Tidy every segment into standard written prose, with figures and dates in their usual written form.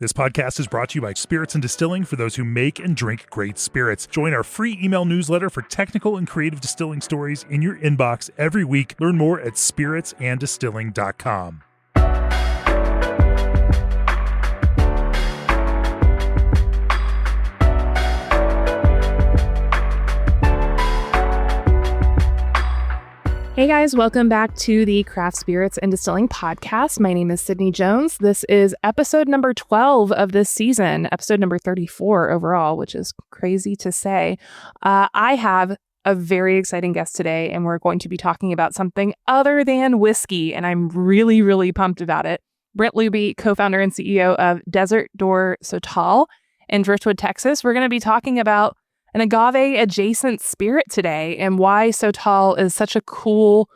This podcast is brought to you by Spirits and Distilling for those who make and drink great spirits. Join our free email newsletter for technical and creative distilling stories in your inbox every week. Learn more at spiritsanddistilling.com. Hey guys, welcome back to the Craft Spirits and Distilling podcast. My name is Sydney Jones. This is episode number 12 of this season, episode number 34 overall, which is crazy to say. I have a very exciting guest today, and we're going to be talking about something other than whiskey, and I'm really, really pumped about it. Brent Looby, co-founder and CEO of Desert Door Sotol in Driftwood, Texas. We're going to be talking about an agave adjacent spirit today and why Sotol is such a cool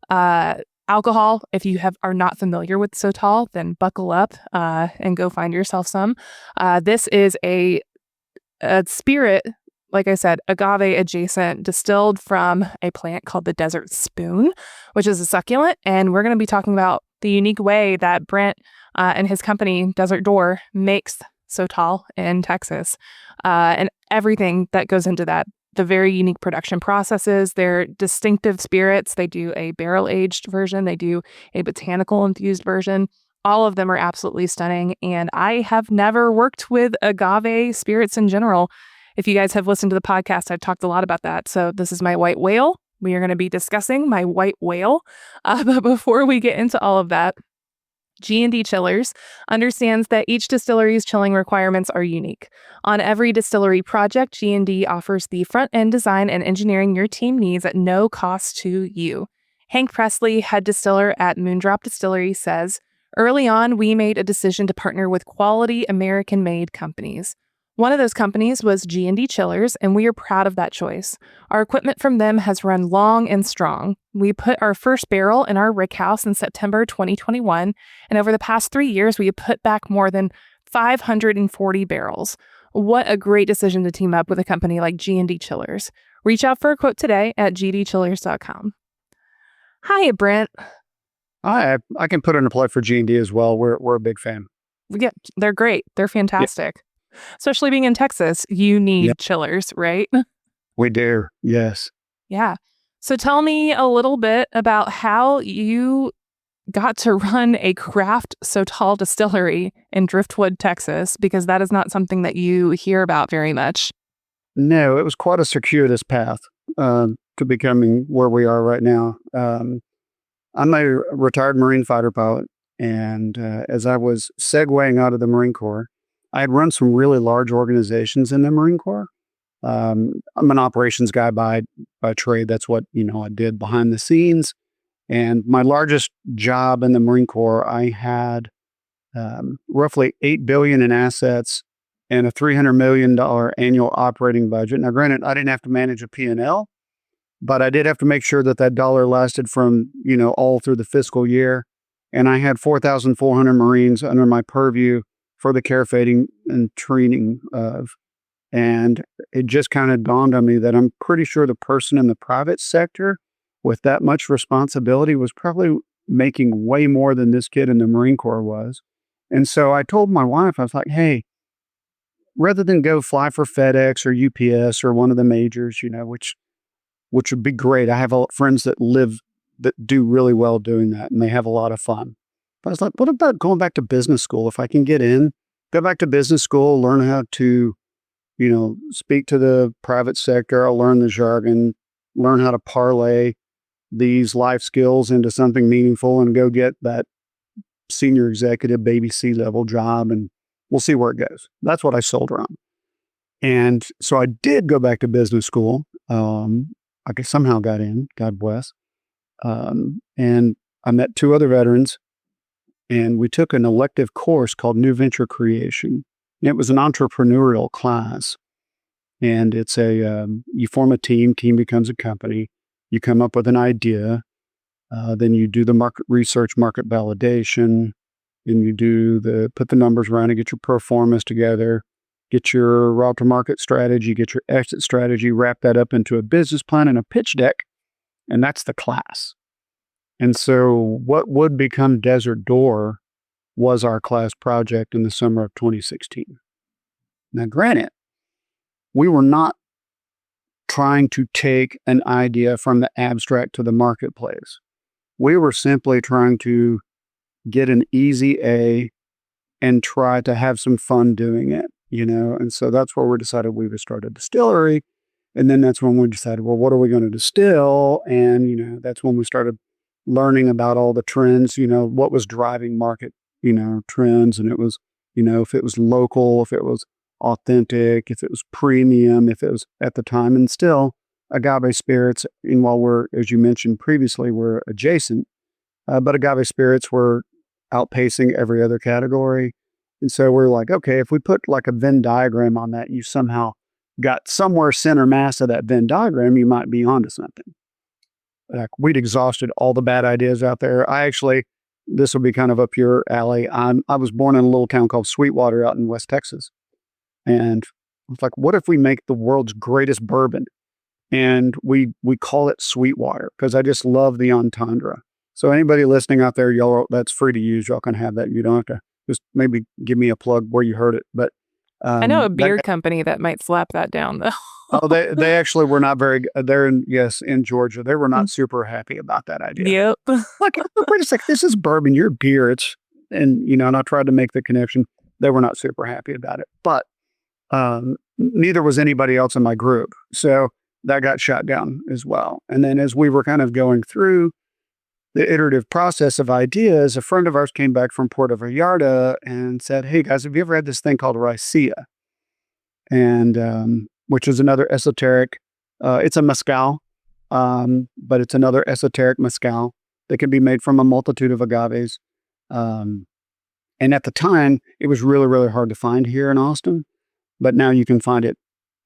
alcohol. If you are not familiar with Sotol, then buckle up and go find yourself some. This is a spirit, like I said, agave adjacent, distilled from a plant called the desert spoon, which is a succulent. And we're going to be talking about the unique way that Brent and his company, Desert Door, makes Sotol in Texas, and everything that goes into that, the very unique production processes, their distinctive spirits. They do a barrel-aged version. They do a botanical-infused version. All of them are absolutely stunning, and I have never worked with agave spirits in general. If you guys have listened to the podcast, I've talked a lot about that, so this is my white whale. We are going to be discussing my white whale, but before we get into all of that, G&D Chillers understands that each distillery's chilling requirements are unique. On every distillery project, G&D offers the front-end design and engineering your team needs at no cost to you. Hank Presley, head distiller at Moondrop Distillery, says, "Early on, we made a decision to partner with quality American-made companies. One of those companies was G&D Chillers, and we are proud of that choice. Our equipment from them has run long and strong. We put our first barrel in our rick house in September 2021, and over the past 3 years, we have put back more than 540 barrels. What a great decision to team up with a company like G&D Chillers. Reach out for a quote today at gdchillers.com. Hi, Brent. I can put in a plug for G&D as well. We're a big fan. Yeah, they're great. They're fantastic. Yeah. Especially being in Texas, you need chillers, right? We do, yes. Yeah. So tell me a little bit about how you got to run a craft Sotol distillery in Driftwood, Texas, because that is not something that you hear about very much. No, it was quite a circuitous path to becoming where we are right now. I'm a retired Marine fighter pilot, and as I was segueing out of the Marine Corps, I had run some really large organizations in the Marine Corps. I'm an operations guy by trade. That's what, I did behind the scenes. And my largest job in the Marine Corps, I had roughly $8 billion in assets and a $300 million annual operating budget. Now, granted, I didn't have to manage a P&L, but I did have to make sure that dollar lasted from, all through the fiscal year. And I had 4,400 Marines under my purview for the care, feeding, and training of. And it just kind of dawned on me that I'm pretty sure the person in the private sector with that much responsibility was probably making way more than this kid in the Marine Corps was. And so I told my wife, I was like, hey, rather than go fly for FedEx or UPS or one of the majors, which would be great. I have friends that do really well doing that, and they have a lot of fun. I was like, what about going back to business school? If I can get in, go back to business school, learn how to, speak to the private sector. I'll learn the jargon, learn how to parlay these life skills into something meaningful and go get that senior executive baby C-level job, and we'll see where it goes. That's what I sold her on. And so I did go back to business school. I somehow got in, God bless. And I met two other veterans, and we took an elective course called New Venture Creation. And it was an entrepreneurial class. And it's you form a team becomes a company. You come up with an idea. Then you do the market research, market validation. Then you put the numbers around and get your pro formas together, get your route to market strategy, get your exit strategy, wrap that up into a business plan and a pitch deck. And that's the class. And so what would become Desert Door was our class project in the summer of 2016. Now, granted, we were not trying to take an idea from the abstract to the marketplace. We were simply trying to get an easy A and try to have some fun doing it, And so that's where we decided we would start a distillery. And then that's when we decided, well, what are we going to distill? And, that's when we started learning about all the trends, what was driving market, trends. And it was, if it was local, if it was authentic, if it was premium, if it was at the time, and still agave spirits. And while we're, as you mentioned previously, we're adjacent, but agave spirits were outpacing every other category. And so we're like, okay, if we put like a Venn diagram on that, you somehow got somewhere center mass of that Venn diagram, you might be onto something. Like we'd exhausted all the bad ideas out there. This will be kind of up your alley. I was born in a little town called Sweetwater out in West Texas. And I was like, what if we make the world's greatest bourbon? And we call it Sweetwater because I just love the entendre. So anybody listening out there, y'all, that's free to use. Y'all can have that. You don't have to just maybe give me a plug where you heard it. But I know a beer company that might slap that down though. Oh, they actually were not very. They're in Georgia. They were not super happy about that idea. Yep. Like, wait a second, this is bourbon, your beer. And I tried to make the connection. They were not super happy about it, but neither was anybody else in my group. So that got shot down as well. And then as we were kind of going through the iterative process of ideas, a friend of ours came back from Puerto Vallarta and said, "Hey guys, have you ever had this thing called raicilla?" And which is another esoteric. It's a mezcal, but it's another esoteric mezcal that can be made from a multitude of agaves. And at the time, it was really, really hard to find here in Austin, but now you can find it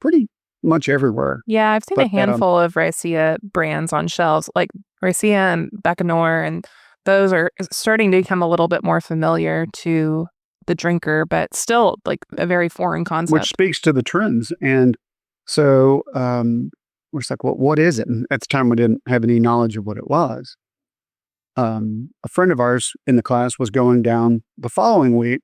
pretty much everywhere. Yeah, I've seen a handful of raicilla brands on shelves, like raicilla and Bacanora, and those are starting to become a little bit more familiar to the drinker, but still like a very foreign concept. Which speaks to the trends. And so we're just like, well, what is it? And at the time, we didn't have any knowledge of what it was. A friend of ours in the class was going down the following week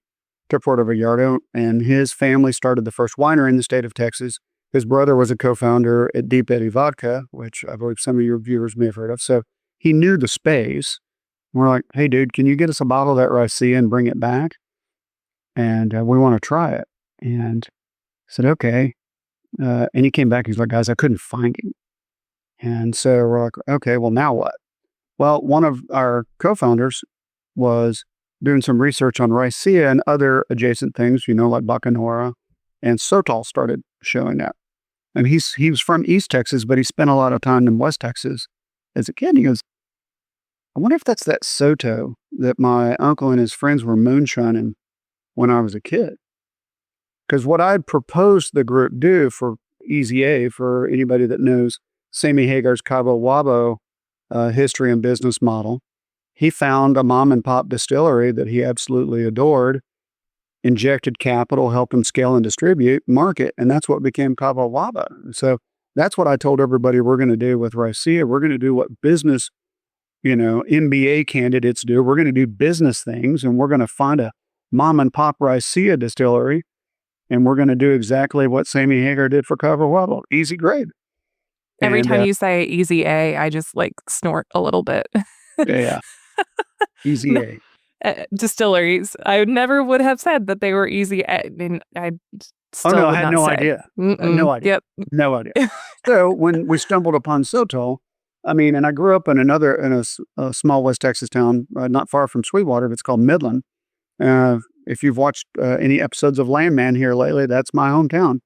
to Puerto Vallarta, and his family started the first winery in the state of Texas. His brother was a co-founder at Deep Eddy Vodka, which I believe some of your viewers may have heard of. So he knew the space. We're like, hey, dude, can you get us a bottle of that raicilla and bring it back? And we want to try it. And I said, okay. And he came back. He's like, guys, I couldn't find him. And so we're like, okay, well, now what? Well, one of our co-founders was doing some research on raicilla and other adjacent things, like Bacanora, and Sotol started showing up. And he was from East Texas, but he spent a lot of time in West Texas as a kid. He goes, I wonder if that's that Sotol that my uncle and his friends were moonshining when I was a kid. Because what I'd proposed the group do for Easy A, for anybody that knows Sammy Hagar's Cabo Wabo history and business model, he found a mom and pop distillery that he absolutely adored, injected capital, helped him scale and distribute, market, and that's what became Cabo Wabo. So that's what I told everybody we're going to do with raicilla. We're going to do what business, MBA candidates do. We're going to do business things, and we're going to find a mom and pop raicilla distillery, and we're going to do exactly what Sammy Hagar did for Cabo Wabo. Easy grade. Every time you say easy A, I just snort a little bit. Yeah. Easy A. Distilleries. I never would have said that they were easy A. I mean, I still I had no idea. No idea. Yep. No idea. So when we stumbled upon Sotol, and I grew up in a small West Texas town, not far from Sweetwater. It's called Midland. If you've watched any episodes of Landman here lately, that's my hometown.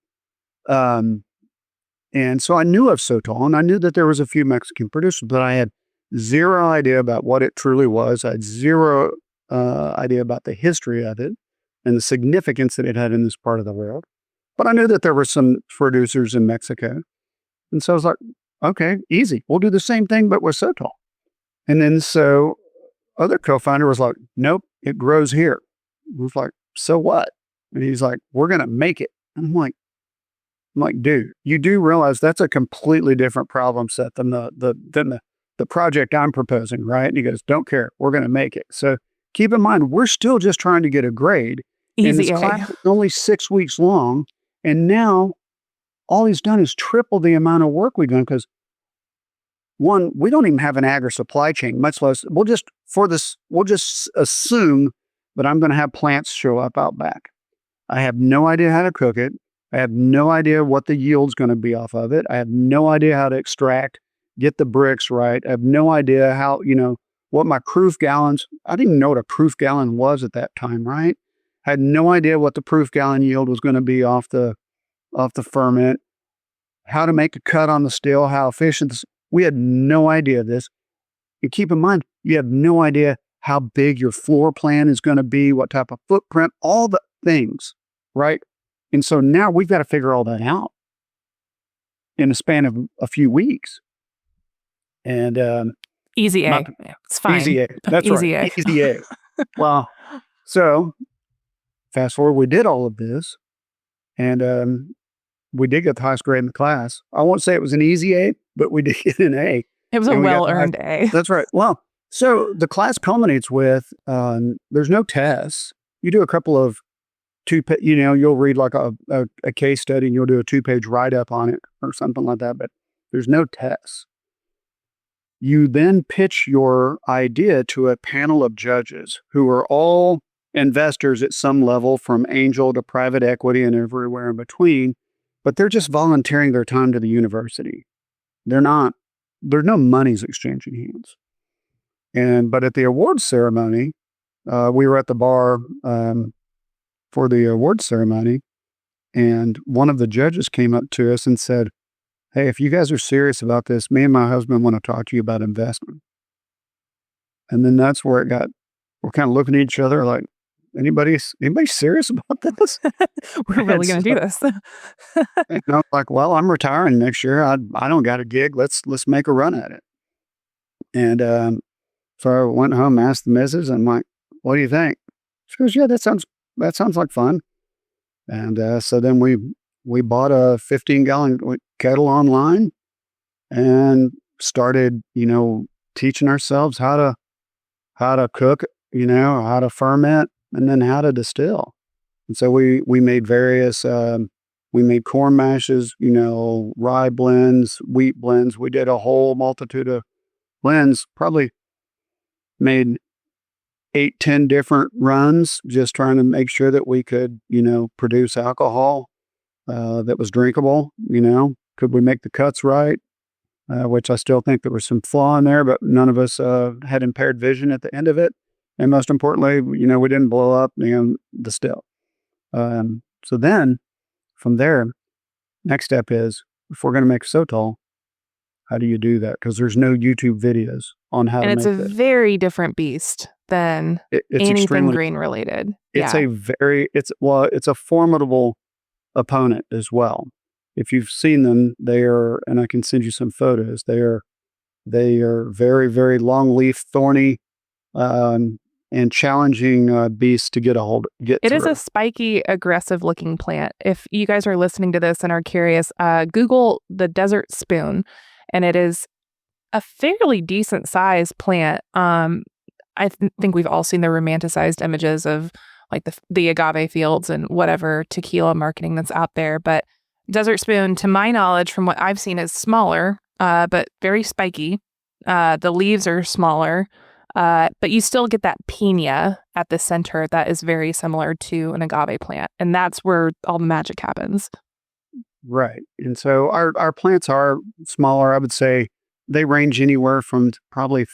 And so I knew of Sotol, and I knew that there was a few Mexican producers, but I had zero idea about what it truly was. I had zero idea about the history of it and the significance that it had in this part of the world. But I knew that there were some producers in Mexico. And so I was like, okay, easy. We'll do the same thing, but with Sotol. And then so other co-founder was like, nope, it grows here. I was like, so what? And he's like, we're going to make it. And I'm like, dude, you do realize that's a completely different problem set than the project I'm proposing, right? And he goes, don't care. We're going to make it. So keep in mind, we're still just trying to get a grade. And Easy this A. class is only 6 weeks long. And now all he's done is triple the amount of work we've done because, one, we don't even have an agri supply chain, much less, we'll just assume that I'm going to have plants show up out back. I have no idea how to cook it. I have no idea what the yield's going to be off of it. I have no idea how to extract, get the bricks right. I have no idea how, what my proof gallons, I didn't even know what a proof gallon was at that time, right? I had no idea what the proof gallon yield was going to be off the ferment, how to make a cut on the still, how efficient. We had no idea of this. And keep in mind, you have no idea how big your floor plan is going to be, what type of footprint, all the things, right? And so now we've got to figure all that out in a span of a few weeks. And Easy A. It's fine. Easy A. That's Easy right. A. Easy A. Well, so fast forward, we did all of this, and we did get the highest grade in the class. I won't say it was an easy A, but we did get an A. It was a well-earned A. That's right. Well, so the class culminates with there's no tests. You do a couple of you'll read like a case study and you'll do a 2-page write-up on it or something like that, but there's no tests. You then pitch your idea to a panel of judges who are all investors at some level, from angel to private equity and everywhere in between, but they're just volunteering their time to the university. There's no money's exchanging hands. But at the awards ceremony, we were at the bar for the awards ceremony, and one of the judges came up to us and said, "Hey, if you guys are serious about this, me and my husband want to talk to you about investment." And then that's where we're kind of looking at each other like, anybody serious about this? We're really going to do this. And I'm like, well, I'm retiring next year. I don't got a gig. Let's make a run at it. And so I went home, asked the missus, and I'm like, what do you think? She goes, yeah, that sounds like fun. And so then we bought a 15-gallon kettle online and started, teaching ourselves how to cook, how to ferment, and then how to distill. And so we made various, we made corn mashes, rye blends, wheat blends. We did a whole multitude of blends, probably made 8-10 different runs, just trying to make sure that we could, produce alcohol that was drinkable. Could we make the cuts right? Which I still think there was some flaw in there, but none of us had impaired vision at the end of it. And most importantly, we didn't blow up the still. So then from there, next step is, if we're going to make Sotol, how do you do that? Because there's no YouTube videos on how to make it. And it's a very different beast than anything grain related. It's it's a formidable opponent as well. If you've seen them, and I can send you some photos, they are very, very long leaf, thorny, and challenging beasts to get It through. Is a spiky, aggressive looking plant. If you guys are listening to this and are curious, Google the desert spoon, and it is a fairly decent sized plant. I think we've all seen the romanticized images of like the agave fields and whatever tequila marketing that's out there. But desert spoon, to my knowledge, from what I've seen, is smaller, but very spiky. The leaves are smaller, but you still get that piña at the center that is very similar to an agave plant. And that's where all the magic happens. Right. And so our plants are smaller. I would say they range anywhere from probably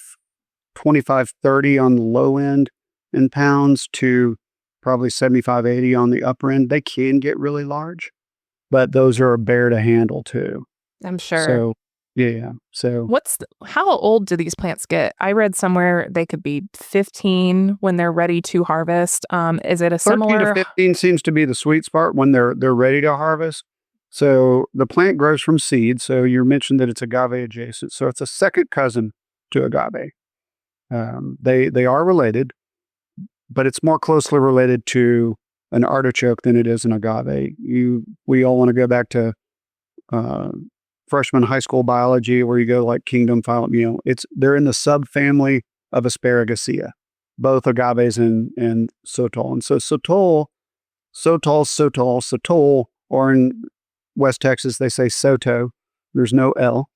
25, 30 on the low end in pounds to probably 75, 80 on the upper end. They can get really large, but those are a bear to handle too. I'm sure. So, yeah. So how old do these plants get? I read somewhere they could be 15 when they're ready to harvest. Is it a similar? 13 to 15 seems to be the sweet spot when they're ready to harvest. So the plant grows from seed. So you mentioned that it's agave adjacent. So it's a second cousin to agave. They are related, but it's more closely related to an artichoke than it is an agave. We all want to go back to freshman high school biology, where you go like kingdom phylum. They're in the subfamily of Asparagaceae. both agaves and Sotol. And so Sotol, or in West Texas, they say Soto. There's no L.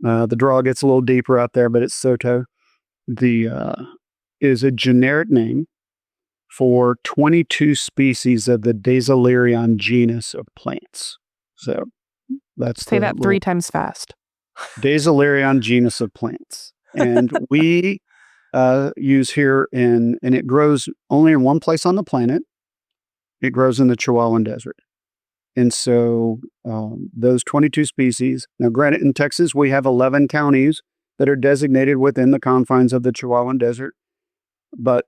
The draw gets a little deeper out there, but it's Soto. Is a generic name for 22 species of the Dasylirion genus of plants. So that's Say that 3 times fast. Dasylirion genus of plants. And we use here and it grows only in one place on the planet. It grows in the Chihuahuan Desert. And so those 22 species, now granted in Texas, we have 11 counties that are designated within the confines of the Chihuahuan Desert, but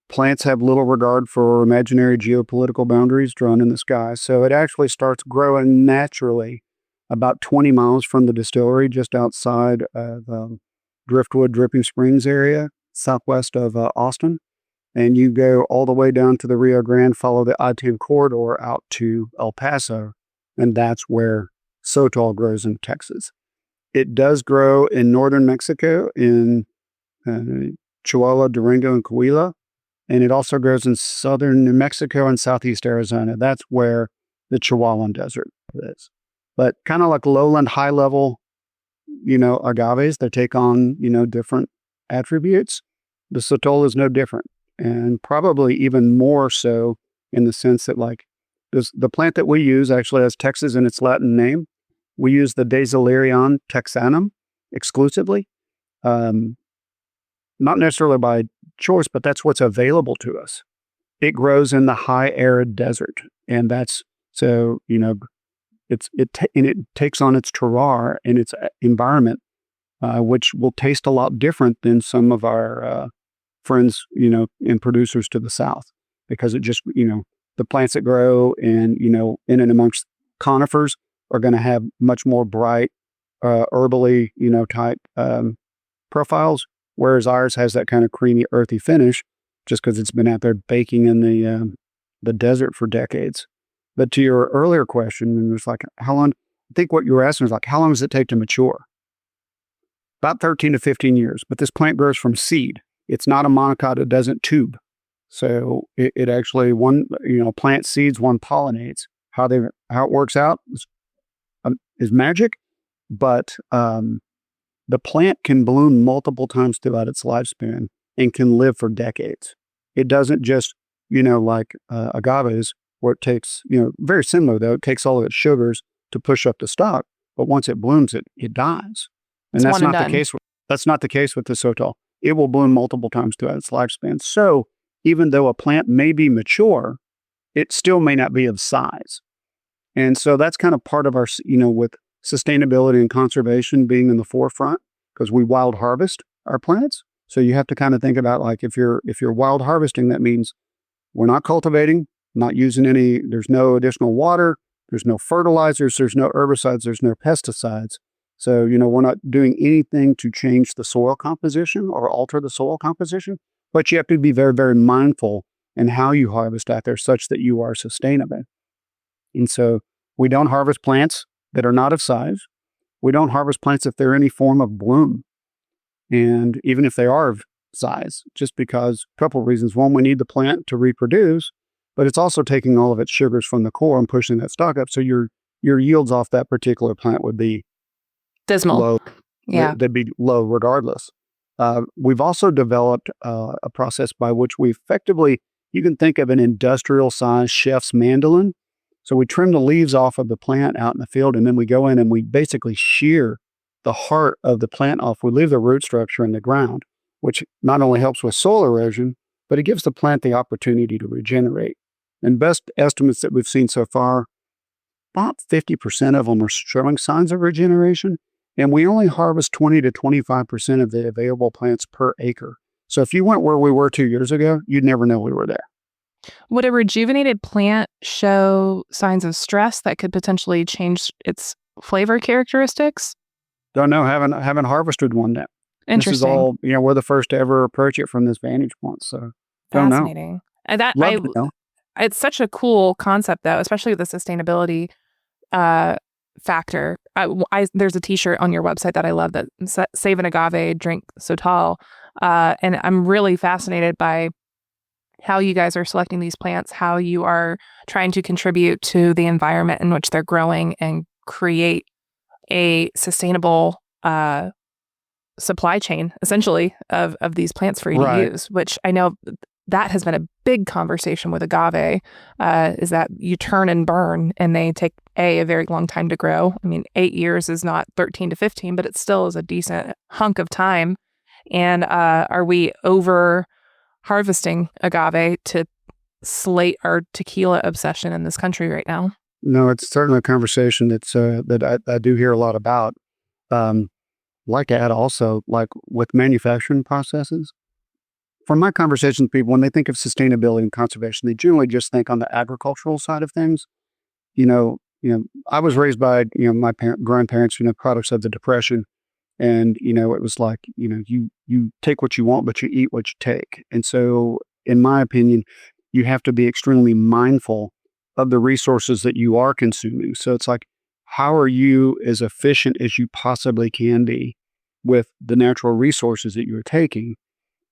plants have little regard for imaginary geopolitical boundaries drawn in the sky. So it actually starts growing naturally about 20 miles from the distillery, just outside the Driftwood Dripping Springs area, southwest of Austin. And you go all the way down to the Rio Grande, follow the I-10 corridor out to El Paso, and that's where Sotol grows in Texas. It does grow in northern Mexico, in Chihuahua, Durango, and Coahuila, and it also grows in southern New Mexico and southeast Arizona. That's where the Chihuahuan Desert is. But kind of like lowland, high-level, agaves, they take on, different attributes. The Sotol is no different. And probably even more so in the sense that, like, the plant that we use actually has Texas in its Latin name. We use the Dasylirion texanum exclusively. Not necessarily by choice, but that's what's available to us. It grows in the high arid desert. And that's, so, it takes on its terroir and its environment, which will taste a lot different than some of our friends, and producers to the south, because it just, the plants that grow in and amongst conifers are going to have much more bright, herbally, type profiles, whereas ours has that kind of creamy, earthy finish, just because it's been out there baking in the desert for decades. But to your earlier question, it was like, how long? I think what you were asking is like, how long does it take to mature? About 13 to 15 years. But this plant grows from seed. It's not a monocot. It doesn't tube. So it actually, plant seeds, one pollinates. How it works out is magic, but the plant can bloom multiple times throughout its lifespan and can live for decades. It doesn't just, like agaves, where it takes, very similar though, it takes all of its sugars to push up the stalk, but once it blooms, it dies. And that's not the case. That's not the case with the Sotol. It will bloom multiple times throughout its lifespan. So even though a plant may be mature, it still may not be of size. And so that's kind of part of our, with sustainability and conservation being in the forefront, because we wild harvest our plants. So you have to kind of think about, like, if you're wild harvesting, that means we're not cultivating, not using there's no additional water, there's no fertilizers, there's no herbicides, there's no pesticides. So, we're not doing anything to change the soil composition or alter the soil composition, but you have to be very, very mindful in how you harvest out there such that you are sustainable. And so we don't harvest plants that are not of size. We don't harvest plants if they're any form of bloom. And even if they are of size, just because, a couple of reasons. One, we need the plant to reproduce, but it's also taking all of its sugars from the core and pushing that stalk up. So your yields off that particular plant would be dismal. Low. Yeah. They'd be low regardless. We've also developed a process by which we effectively, you can think of an industrial size chef's mandolin. So we trim the leaves off of the plant out in the field, and then we go in and we basically shear the heart of the plant off. We leave the root structure in the ground, which not only helps with soil erosion, but it gives the plant the opportunity to regenerate. And best estimates that we've seen so far, about 50% of them are showing signs of regeneration. And we only harvest 20 to 25% of the available plants per acre. So if you went where we were 2 years ago, you'd never know we were there. Would a rejuvenated plant show signs of stress that could potentially change its flavor characteristics? Don't know. Haven't harvested one yet. Interesting. This is all, we're the first to ever approach it from this vantage point. So don't know. Fascinating. Love to know. It's such a cool concept, though, especially with the sustainability factor. There's a t-shirt on your website that I love that save an agave, drink Sotol. And I'm really fascinated by how you guys are selecting these plants, how you are trying to contribute to the environment in which they're growing and create a sustainable supply chain, essentially, of these plants for you to use, which I know that has been a big conversation with agave, is that you turn and burn, and they take a very long time to grow. I mean, 8 years is not 13 to 15, but it still is a decent hunk of time. And are we over harvesting agave to slate our tequila obsession in this country right now? No, it's certainly a conversation that I do hear a lot about. Like to add also, like with manufacturing processes, from my conversations with people, when they think of sustainability and conservation, they generally just think on the agricultural side of things. I was raised by, my grandparents, products of the Depression. And, it was like, you take what you want, but you eat what you take. And so, in my opinion, you have to be extremely mindful of the resources that you are consuming. So it's like, how are you as efficient as you possibly can be with the natural resources that you're taking,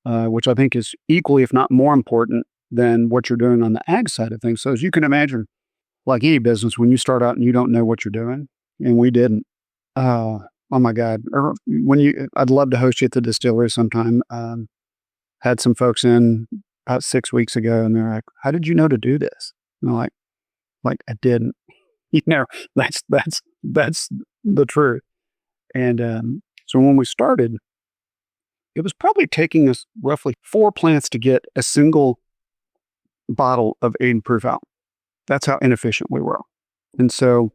which I think is equally, if not more important than what you're doing on the ag side of things. So as you can imagine, like any business, when you start out and you don't know what you're doing, and we didn't, oh my God, I'd love to host you at the distillery sometime. Had some folks in about 6 weeks ago, and they're like, "How did you know to do this?" And I'm like I didn't. That's the truth. And so when we started, it was probably taking us roughly 4 plants to get a single bottle of 80 proof out. That's how inefficient we were. And so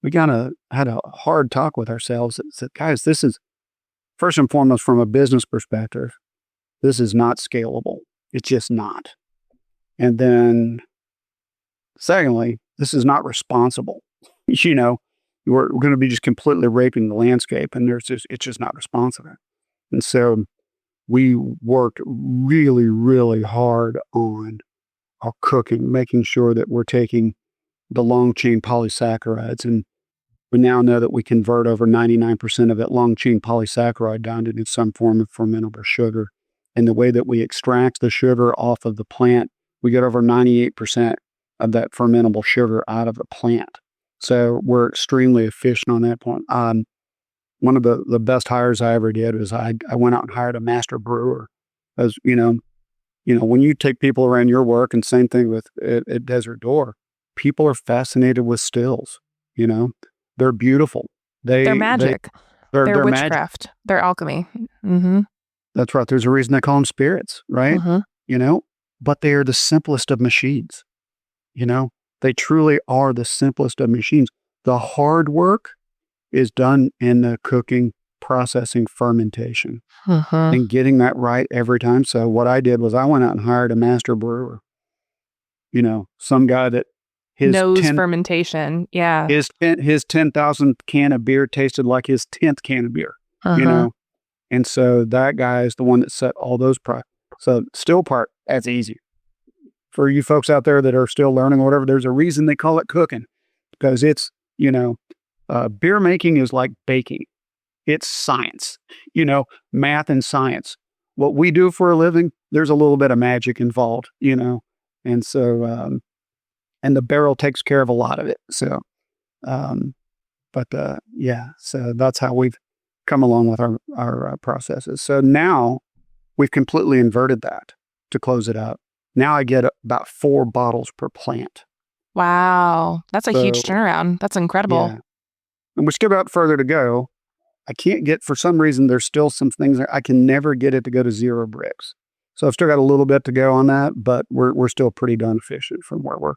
we had a hard talk with ourselves that said, guys, this is, first and foremost, from a business perspective, this is not scalable. It's just not. And then secondly, this is not responsible. We're going to be just completely raping the landscape, and it's just not responsive. And so we worked really, really hard on our cooking, making sure that we're taking the long chain polysaccharides. And we now know that we convert over 99% of that long chain polysaccharide down into some form of fermentable sugar. And the way that we extract the sugar off of the plant, we get over 98% of that fermentable sugar out of the plant. So we're extremely efficient on that point. One of the best hires I ever did was I went out and hired a master brewer. As when you take people around your work, and same thing with at Desert Door, people are fascinated with stills. They're beautiful. They're magic. They're witchcraft. Magic. They're alchemy. Mm-hmm. That's right. There's a reason they call them spirits, right? Mm-hmm. But they are the simplest of machines. They truly are the simplest of machines. The hard work is done in the cooking, processing, fermentation, and getting that right every time. So what I did was I went out and hired a master brewer. Some guy that knows fermentation. Yeah. His 10,000 can of beer tasted like his 10th can of beer. And so that guy is the one that set all those So still part, that's easy. For you folks out there that are still learning or whatever, there's a reason they call it cooking, because it's, beer making is like baking. It's science, math and science. What we do for a living, there's a little bit of magic involved, and so, and the barrel takes care of a lot of it. So, so that's how we've come along with our processes. So now we've completely inverted that to close it out. Now I get about 4 bottles per plant. Wow. That's a huge turnaround. That's incredible. Yeah. And we still got further to go. I can't get, for some reason, there's still some things I can never get it to go to 0 bricks. So I've still got a little bit to go on that, but we're still pretty darn efficient from where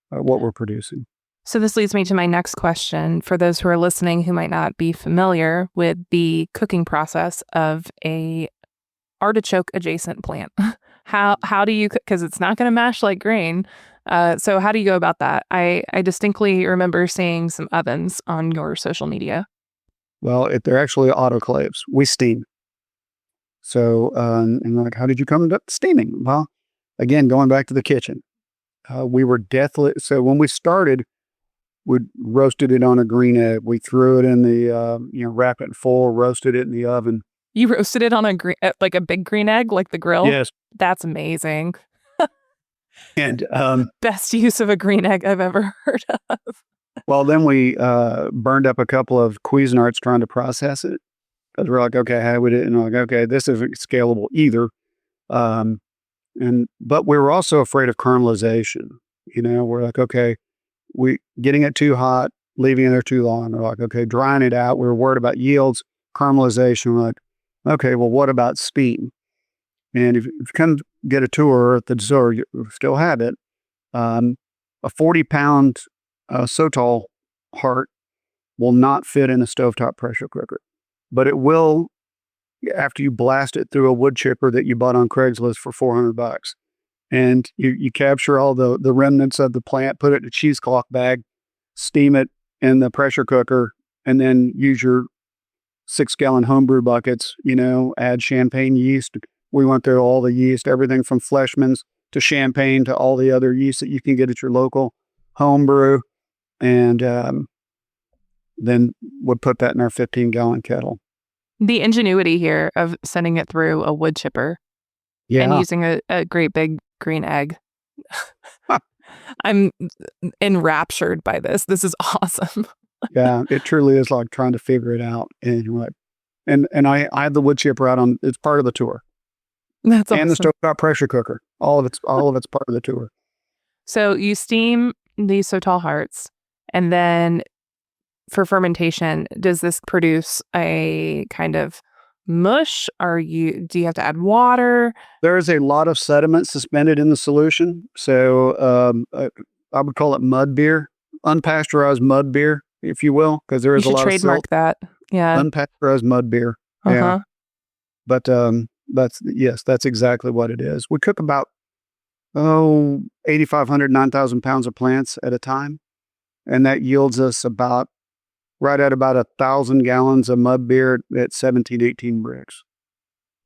what we're producing. So this leads me to my next question. For those who are listening who might not be familiar with the cooking process of a artichoke adjacent plant, how do you cook? Because it's not going to mash like grain. So how do you go about that? I distinctly remember seeing some ovens on your social media. Well, they're actually autoclaves. We steam. So, and like, how did you come to steaming? Well, again, going back to the kitchen, we were deathly. So when we started, we roasted it on a green egg. We threw it in the, wrap it in foil, roasted it in the oven. You roasted it on like a big green egg, like the grill? Yes. That's amazing. And Best use of a green egg I've ever heard of. well, then we burned up a couple of Cuisinarts trying to process it. Because we're like, okay, how would it? And we're like, okay, this isn't scalable either. But we were also afraid of caramelization. We're like, okay, we getting it too hot, leaving it there too long. We're like, okay, drying it out. We were worried about yields, caramelization. We're like, okay, well, what about steam? And if you come get a tour at the distillery, you still have it. A 40-pound Sotol heart will not fit in a stovetop pressure cooker, but it will after you blast it through a wood chipper that you bought on Craigslist for $400. And you capture all the remnants of the plant, put it in a cheesecloth bag, steam it in the pressure cooker, and then use your 6-gallon homebrew buckets, add champagne yeast. We went through all the yeast, everything from Fleshman's to champagne to all the other yeast that you can get at your local homebrew. And then would put that in our 15-gallon kettle. The ingenuity here of sending it through a wood chipper and using a great big green egg. I'm enraptured by this. This is awesome. Yeah, it truly is like trying to figure it out. And you're like, and I have the wood chipper out on, it's part of the tour. That's awesome. And the stovetop pressure cooker. All of it's part of the tour. So you steam these Sotol hearts, and then for fermentation, does this produce a kind of mush? Do you have to add water? There is a lot of sediment suspended in the solution. So I would call it mud beer, unpasteurized mud beer, if you will, because there is a lot of trademark that. Yeah. Unpasteurized mud beer. Uh-huh. Yeah. But that's exactly what it is. We cook about 8,500, 9,000 pounds of plants at a time. And that yields us right at about 1,000 gallons of mud beer at 17, 18 bricks.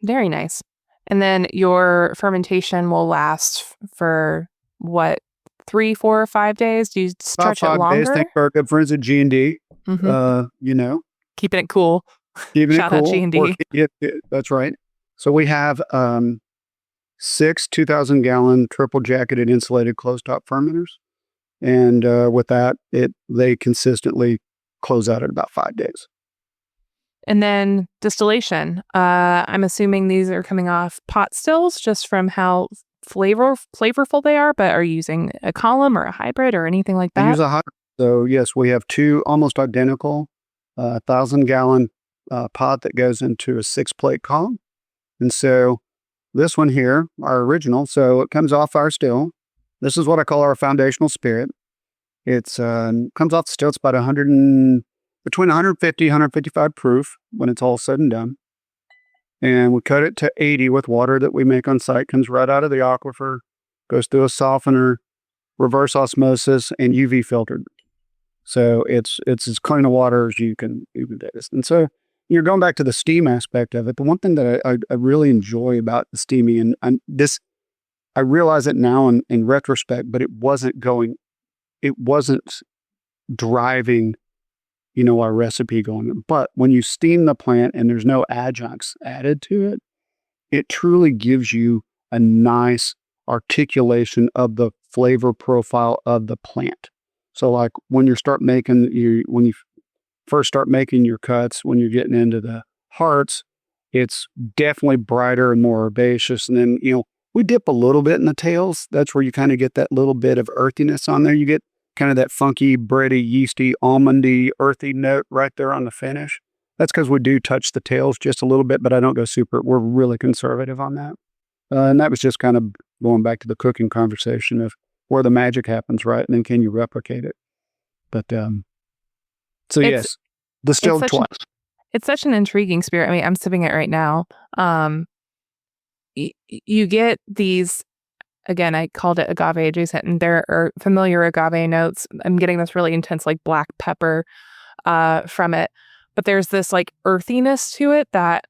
Very nice. And then your fermentation will last for what, 3, 4, or 5 days? Do you stretch it longer? 5 days. Thank our good friends at G&D. Mm-hmm. Keeping it cool. Shout out G&D. Yeah, that's right. So we have 6 2,000-gallon triple jacketed insulated closed-top fermenters. And with that, they consistently close out at about 5 days. And then distillation. I'm assuming these are coming off pot stills just from how flavorful they are, but are you using a column or a hybrid or anything like that? I use a hybrid. So yes, we have 2 almost identical 1,000-gallon pot that goes into a 6-plate column. And so this one here, our original, so it comes off our still. This is what I call our foundational spirit. It's comes off the still. It's about between 150, 155 proof when it's all said and done. And we cut it to 80 with water that we make on site. Comes right out of the aquifer, goes through a softener, reverse osmosis, and UV filtered. So it's as clean a water as you can taste. And so you're going back to the steam aspect of it. The one thing that I really enjoy about the steaming, and I realize it now in retrospect, but it wasn't driving, our recipe going. But when you steam the plant and there's no adjuncts added to it, it truly gives you a nice articulation of the flavor profile of the plant. So like when you first start making your cuts, when you're getting into the hearts, it's definitely brighter and more herbaceous. And then, we dip a little bit in the tails. That's where you kind of get that little bit of earthiness on there. You get kind of that funky, bready, yeasty, almondy, earthy note right there on the finish. That's because we do touch the tails just a little bit, but I don't go we're really conservative on that. And that was just kind of going back to the cooking conversation of where the magic happens, right? And then can you replicate it? But, yes, distilled twice. It's such an intriguing spirit. I mean, I'm sipping it right now. You get these, again, I called it agave adjacent, and there are familiar agave notes. I'm getting this really intense, like black pepper from it. But there's this like earthiness to it that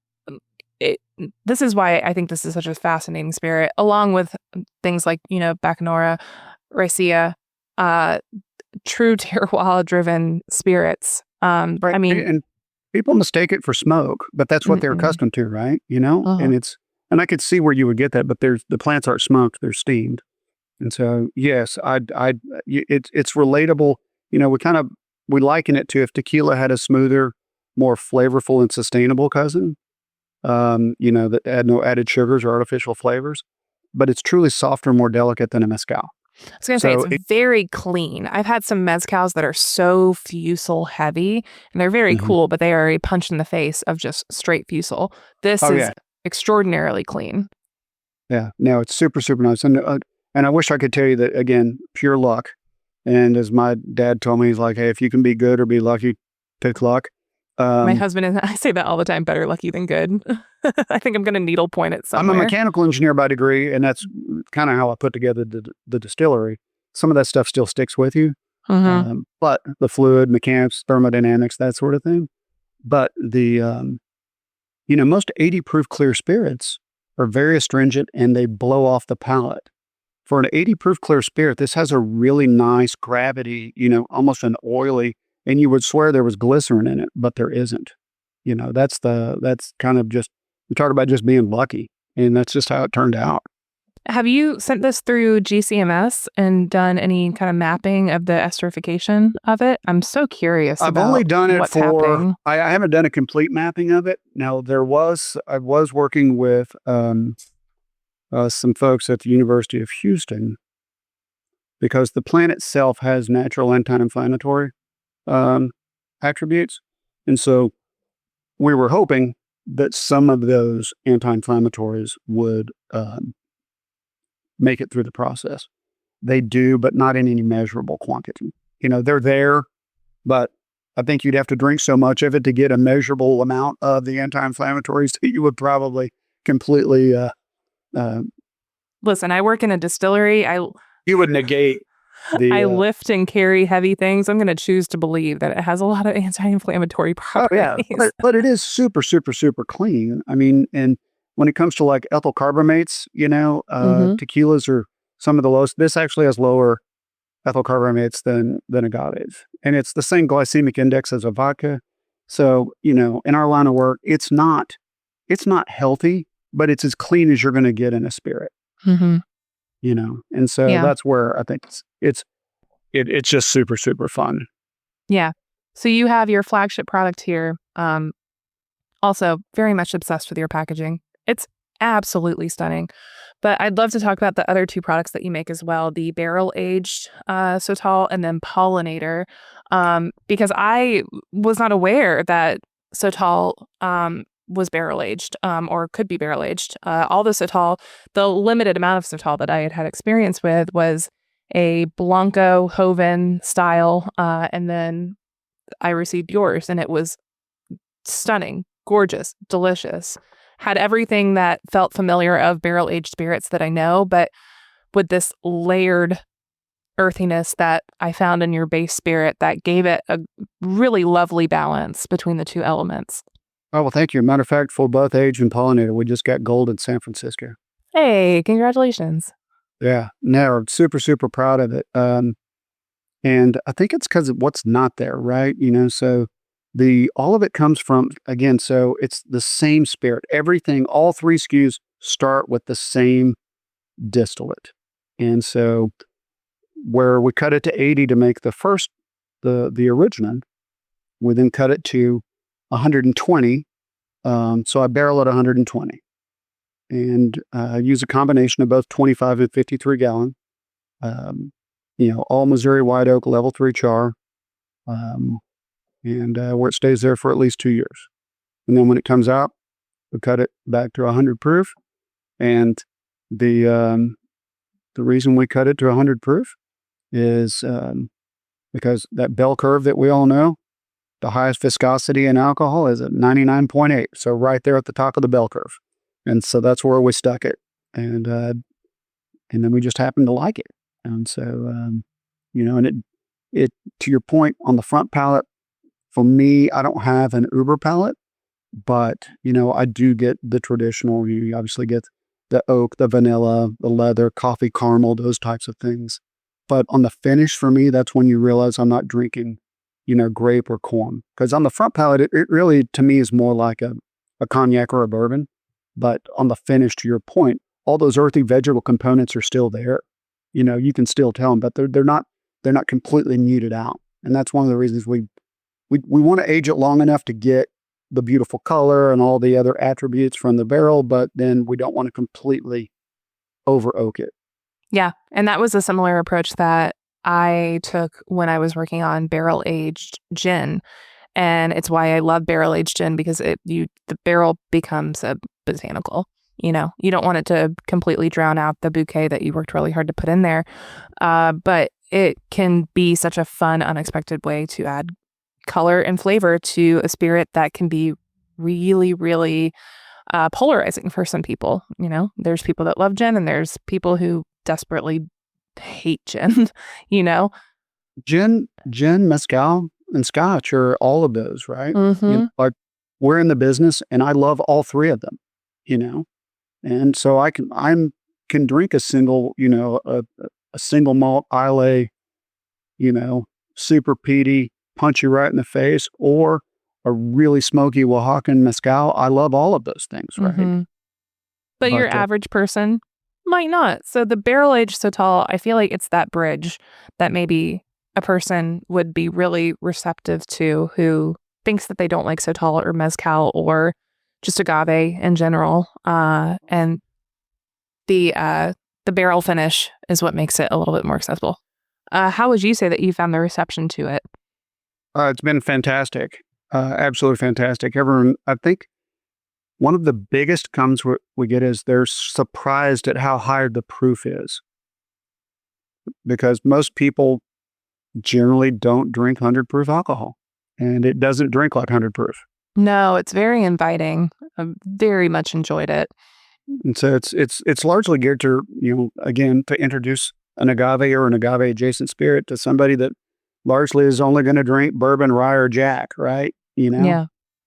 this is why I think this is such a fascinating spirit, along with things like, Bacanora, Raicilla, true terroir-driven spirits. Right. I mean, people mistake it for smoke, but that's what they're accustomed to, right? And I could see where you would get that, but the plants aren't smoked; they're steamed. And so, yes, it's relatable. We liken it to if tequila had a smoother, more flavorful and sustainable cousin. That had no added sugars or artificial flavors, but it's truly softer, more delicate than a mezcal. I was going to say, it's very clean. I've had some mezcals that are so fusel heavy, and they're very cool, but they are a punch in the face of just straight fusel. This is extraordinarily clean. Yeah, no, it's super, super nice. And I wish I could tell you that, again, pure luck. And as my dad told me, he's like, hey, if you can be good or be lucky, pick luck. My husband and I say that all the time, better lucky than good. I think I'm going to needle point it somewhere. I'm a mechanical engineer by degree, and that's kind of how I put together the distillery. Some of that stuff still sticks with you, but the fluid, mechanics, thermodynamics, that sort of thing. But most 80 proof clear spirits are very astringent and they blow off the palate. For an 80 proof clear spirit, this has a really nice gravity, almost an oily, and you would swear there was glycerin in it, but there isn't. That's kind of just, we talk about just being lucky, and that's just how it turned out. Have you sent this through GCMS and done any kind of mapping of the esterification of it? I'm so curious I've about only done it what's happening. I haven't done a complete mapping of it. Now, I was working with some folks at the University of Houston, because the plant itself has natural anti-inflammatory attributes. And so we were hoping that some of those anti-inflammatories would make it through the process. They do, but not in any measurable quantity. They're there, but I think you'd have to drink so much of it to get a measurable amount of the anti-inflammatories that you would probably completely... Listen, I work in a distillery. You would negate I lift and carry heavy things. I'm going to choose to believe that it has a lot of anti-inflammatory properties. Oh, yeah. But it is super, super, super clean. I mean, and when it comes to like ethyl carbamates, tequilas are some of the lowest. This actually has lower ethyl carbamates than agave. And it's the same glycemic index as a vodka. So, in our line of work, it's not healthy, but it's as clean as you're going to get in a spirit. And so that's where I think it's just super, super fun. Yeah. So you have your flagship product here. Also very much obsessed with your packaging. It's absolutely stunning. But I'd love to talk about the other two products that you make as well, the barrel-aged Sotol and then Pollinator, because I was not aware that Sotol was barrel-aged or could be barrel-aged. All the Sotol, the limited amount of Sotol that I had experience with was a Blanco Joven style, and then I received yours, and it was stunning, gorgeous, delicious. Had everything that felt familiar of barrel-aged spirits that I know, but with this layered earthiness that I found in your base spirit that gave it a really lovely balance between the two elements. Oh, well, thank you. Matter of fact, for both Age and Pollinator, we just got gold in San Francisco. Hey, congratulations. Yeah, no, I'm super, super proud of it. And I think it's because of what's not there, right? So all of it comes from, again, so it's the same spirit. Everything, all three SKUs start with the same distillate. And so where we cut it to 80 to make the original, we then cut it to 120. So I barrel at 120 and use a combination of both 25 and 53 gallon, all Missouri white oak level 3 char, and where it stays there for at least 2 years. And then when it comes out, we cut it back to 100 proof. And the reason we cut it to 100 proof is because that bell curve that we all know, the highest viscosity in alcohol is at 99.8. So right there at the top of the bell curve. And so that's where we stuck it. And then we just happened to like it. And so, and it to your point on the front palate, for me, I don't have an uber palate, but, I do get the traditional. You obviously get the oak, the vanilla, the leather, coffee, caramel, those types of things. But on the finish, for me, that's when you realize I'm not drinking grape or corn. Because on the front palate, it really, to me, is more like a cognac or a bourbon. But on the finish, to your point, all those earthy vegetable components are still there. You can still tell them, but they're not completely muted out. And that's one of the reasons we want to age it long enough to get the beautiful color and all the other attributes from the barrel, but then we don't want to completely over oak it. Yeah. And that was a similar approach that I took when I was working on barrel aged gin. And it's why I love barrel aged gin, because the barrel becomes a botanical. You don't want it to completely drown out the bouquet that you worked really hard to put in there. But it can be such a fun, unexpected way to add color and flavor to a spirit that can be really, really polarizing for some people. There's people that love gin and there's people who desperately hate gin, Gin, mezcal, and scotch are all of those, right? Mm-hmm. Like, we're in the business and I love all three of them, and so I can drink a single, a single malt Islay, super peaty, punch you right in the face, or a really smoky Oaxacan mezcal. I love all of those things, right? Mm-hmm. But your average person might not. So the barrel-aged Sotol, I feel like it's that bridge that maybe a person would be really receptive to who thinks that they don't like Sotol or mezcal or just agave in general. And the barrel finish is what makes it a little bit more accessible. How would you say that you found the reception to it? It's been fantastic. Absolutely fantastic. Everyone, I think one of the biggest comments we get is they're surprised at how high the proof is. Because most people generally don't drink 100 proof alcohol, and it doesn't drink like 100 proof. No, it's very inviting. I very much enjoyed it. And so it's largely geared to, again, to introduce an agave or an agave adjacent spirit to somebody that largely is only going to drink bourbon, rye, or Jack, right? Yeah.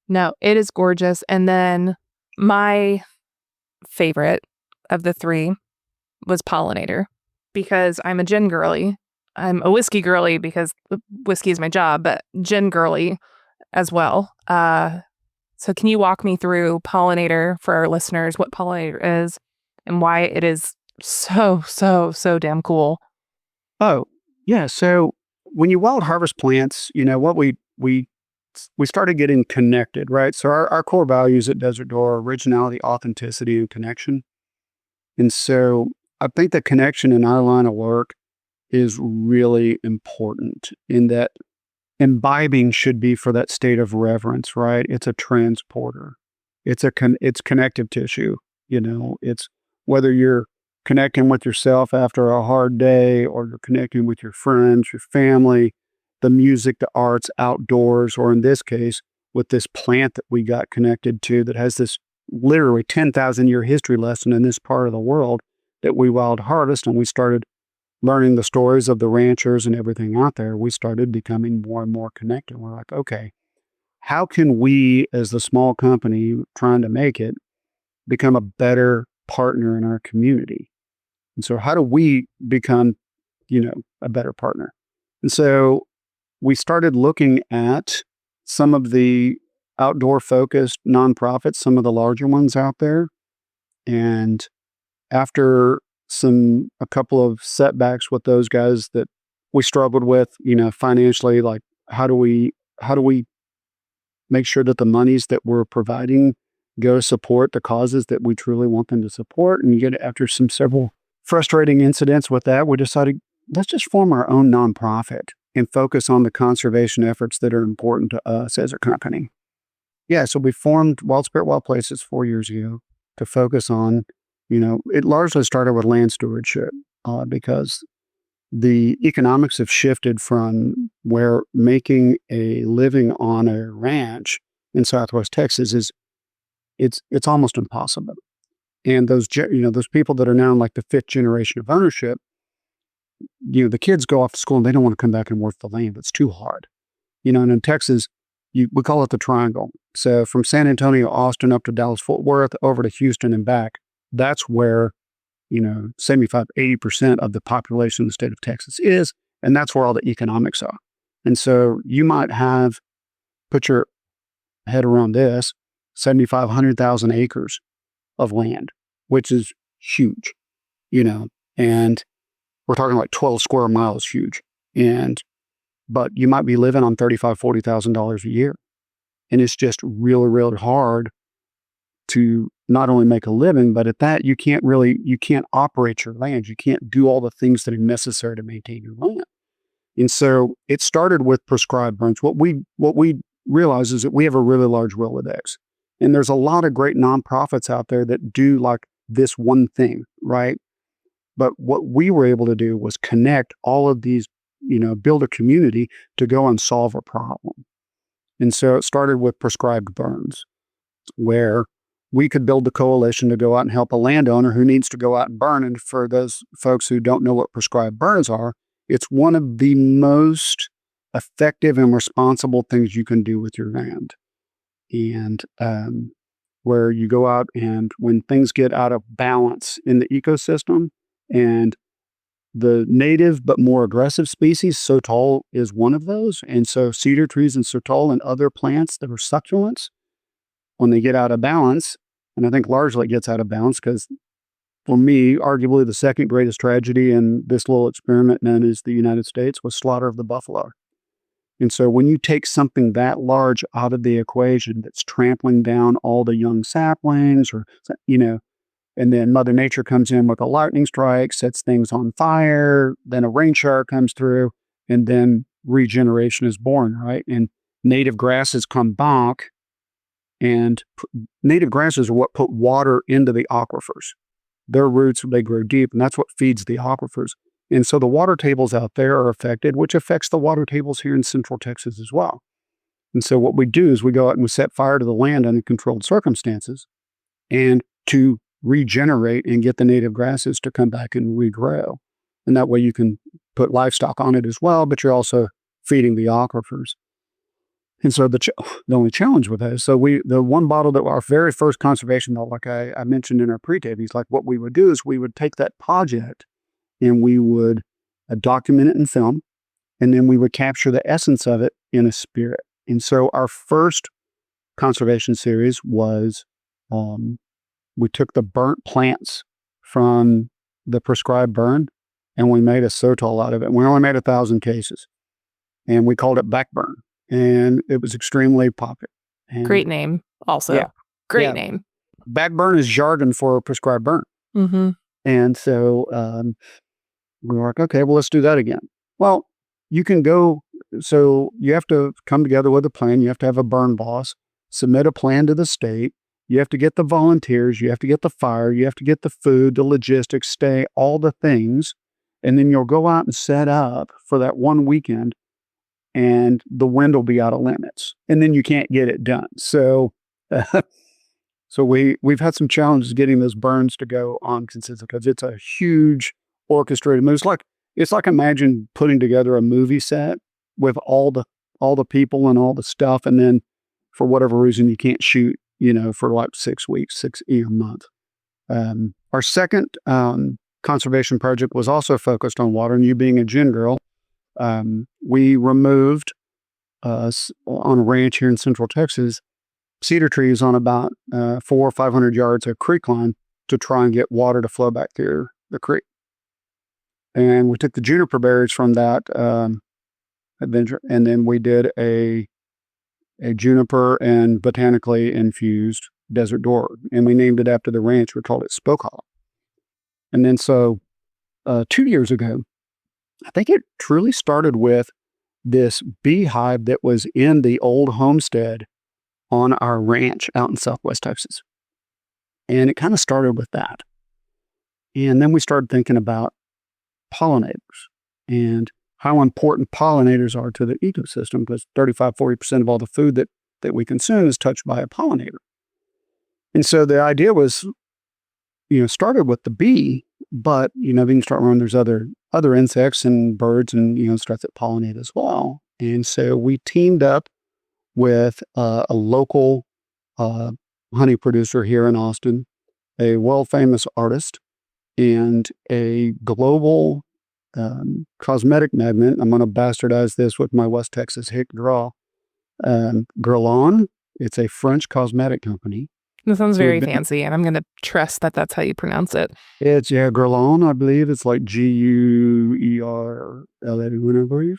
No, it is gorgeous. And then my favorite of the three was Pollinator, because I'm a gin girly. I'm a whiskey girly because whiskey is my job, but gin girly as well. So can you walk me through Pollinator for our listeners, what Pollinator is and why it is so, so, so damn cool? Oh, yeah. So when you wild harvest plants, what we started getting connected, right? So our core values at Desert Door are originality, authenticity, and connection. And so I think the connection in our line of work is really important, in that imbibing should be for that state of reverence, right? It's a transporter. It's connective tissue. It's whether you're connecting with yourself after a hard day, or you're connecting with your friends, your family, the music, the arts, outdoors, or in this case, with this plant that we got connected to that has this literally 10,000-year history lesson in this part of the world that we wild harvest, and we started learning the stories of the ranchers and everything out there. We started becoming more and more connected. We're like, okay, how can we, as the small company trying to make it, become a better partner in our community? And so how do we become, a better partner? And so we started looking at some of the outdoor-focused nonprofits, some of the larger ones out there. And after a couple of setbacks with those guys that we struggled with, financially, like how do we make sure that the monies that we're providing go to support the causes that we truly want them to support? And after several frustrating incidents with that, we decided, let's just form our own nonprofit and focus on the conservation efforts that are important to us as a company. Yeah, so we formed Wild Spirit Wild Places 4 years ago to focus on, it largely started with land stewardship, because the economics have shifted from where making a living on a ranch in Southwest Texas it's almost impossible. And those people that are now in like the 5th generation of ownership, the kids go off to school and they don't want to come back and work the land. It's too hard. And in Texas, we call it the triangle. So from San Antonio, Austin, up to Dallas, Fort Worth, over to Houston and back, that's where, 75, 80% of the population of the state of Texas is. And that's where all the economics are. And so you might have, put your head around this, 100,000 acres of land, which is huge, and we're talking like 12 square miles huge. But you might be living on $35,000, $40,000 a year. And it's just really, really hard to not only make a living, but at that, you can't operate your land. You can't do all the things that are necessary to maintain your land. And so it started with prescribed burns. What we realize is that we have a really large Rolodex. And there's a lot of great nonprofits out there that do like this one thing, right? But what we were able to do was connect all of these, build a community to go and solve a problem. And so it started with prescribed burns, where we could build the coalition to go out and help a landowner who needs to go out and burn. And for those folks who don't know what prescribed burns are, it's one of the most effective and responsible things you can do with your land. And where you go out and when things get out of balance in the ecosystem, and the native but more aggressive species, Sotol is one of those. And so cedar trees and Sotol and other plants that are succulents, when they get out of balance, and I think largely it gets out of balance because for me, arguably the second greatest tragedy in this little experiment known as the United States was slaughter of the buffalo. And so when you take something that large out of the equation that's trampling down all the young saplings and then Mother Nature comes in with a lightning strike, sets things on fire, then a rain shower comes through, and then regeneration is born, right? And native grasses come back, and native grasses are what put water into the aquifers. Their roots, they grow deep, and that's what feeds the aquifers. And so the water tables out there are affected, which affects the water tables here in Central Texas as well. And so what we do is we go out and we set fire to the land under controlled circumstances, and to regenerate and get the native grasses to come back and regrow. And that way you can put livestock on it as well, but you're also feeding the aquifers. And so the only challenge with that is, the one bottle that our very first conservation bottle, like I mentioned in our pre-tape, like what we would do is we would take that project and we would document it in film, and then we would capture the essence of it in a spirit. And so our first conservation series was, we took the burnt plants from the prescribed burn and we made a Sotol out of it. We only made 1,000 cases and we called it backburn, and it was extremely popular. And great name also. Yeah. Great name. Backburn is jargon for prescribed burn. Mm-hmm. And so we were like, okay, well, let's do that again. Well, you can go, so you have to come together with a plan. You have to have a burn boss, submit a plan to the state. You have to get the volunteers, you have to get the fire, you have to get the food, the logistics, stay, all the things. And then you'll go out and set up for that one weekend, and the wind will be out of limits. And then you can't get it done. So we've had some challenges getting those burns to go on consistent, because it's a huge orchestrated move. It's like imagine putting together a movie set with all the people and all the stuff, and then for whatever reason you can't shoot, for like 6 weeks, a month. Our second conservation project was also focused on water, and you being a gin girl, we removed on a ranch here in Central Texas cedar trees on about 400 or 500 yards of creek line to try and get water to flow back through the creek. And we took the juniper berries from that adventure, and then we did a juniper and botanically infused desert door, and we named it after the ranch. We called it Spoke Hollow. And then 2 years ago, I think it truly started with this beehive that was in the old homestead on our ranch out in Southwest Texas. And it kind of started with that. And then we started thinking about pollinators and how important pollinators are to the ecosystem, because 35-40% of all the food that we consume is touched by a pollinator. And so the idea was, started with the bee, but, we can start around, there's other insects and birds and, stuff that pollinate as well. And so we teamed up with a local honey producer here in Austin, a world-famous artist, and a global cosmetic magnet. I'm going to bastardize this with my West Texas hick draw. Guerlain. It's a French cosmetic company. That sounds very fancy, and I'm going to trust that that's how you pronounce it. It's, Guerlain, I believe. It's like Guerlain, I believe.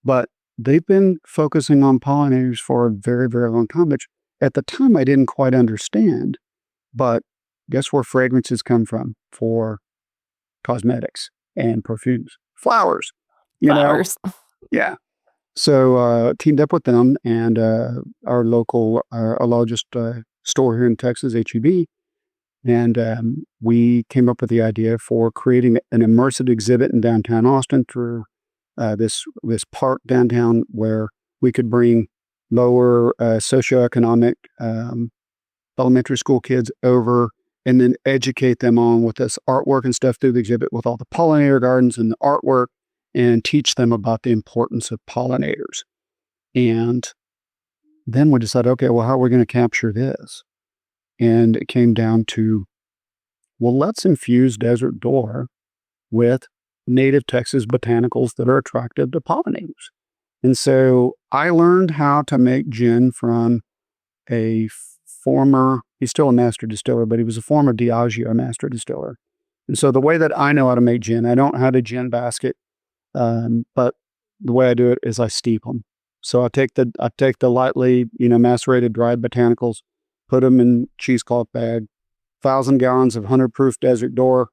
But they've been focusing on pollinators for a very, very long time, which at the time I didn't quite understand. But guess where fragrances come from for cosmetics and perfumes? Flowers. Flowers. Yeah. So teamed up with them and our local, our largest store here in Texas, HEB, and we came up with the idea for creating an immersive exhibit in downtown Austin through this park downtown where we could bring lower socioeconomic elementary school kids over and then educate them on with this artwork and stuff through the exhibit with all the pollinator gardens and the artwork and teach them about the importance of pollinators. And then we decided, okay, well, how are we going to capture this? And it came down to, well, let's infuse Desert Door with native Texas botanicals that are attractive to pollinators. And so I learned how to make gin from a former, he's still a master distiller, but he was a former Diageo master distiller. And so the way that I know how to make gin, I don't have a gin basket, but the way I do it is I steep them. So I take the lightly, macerated dried botanicals, put them in cheesecloth bag, 1,000 gallons of 100 proof Desert Door,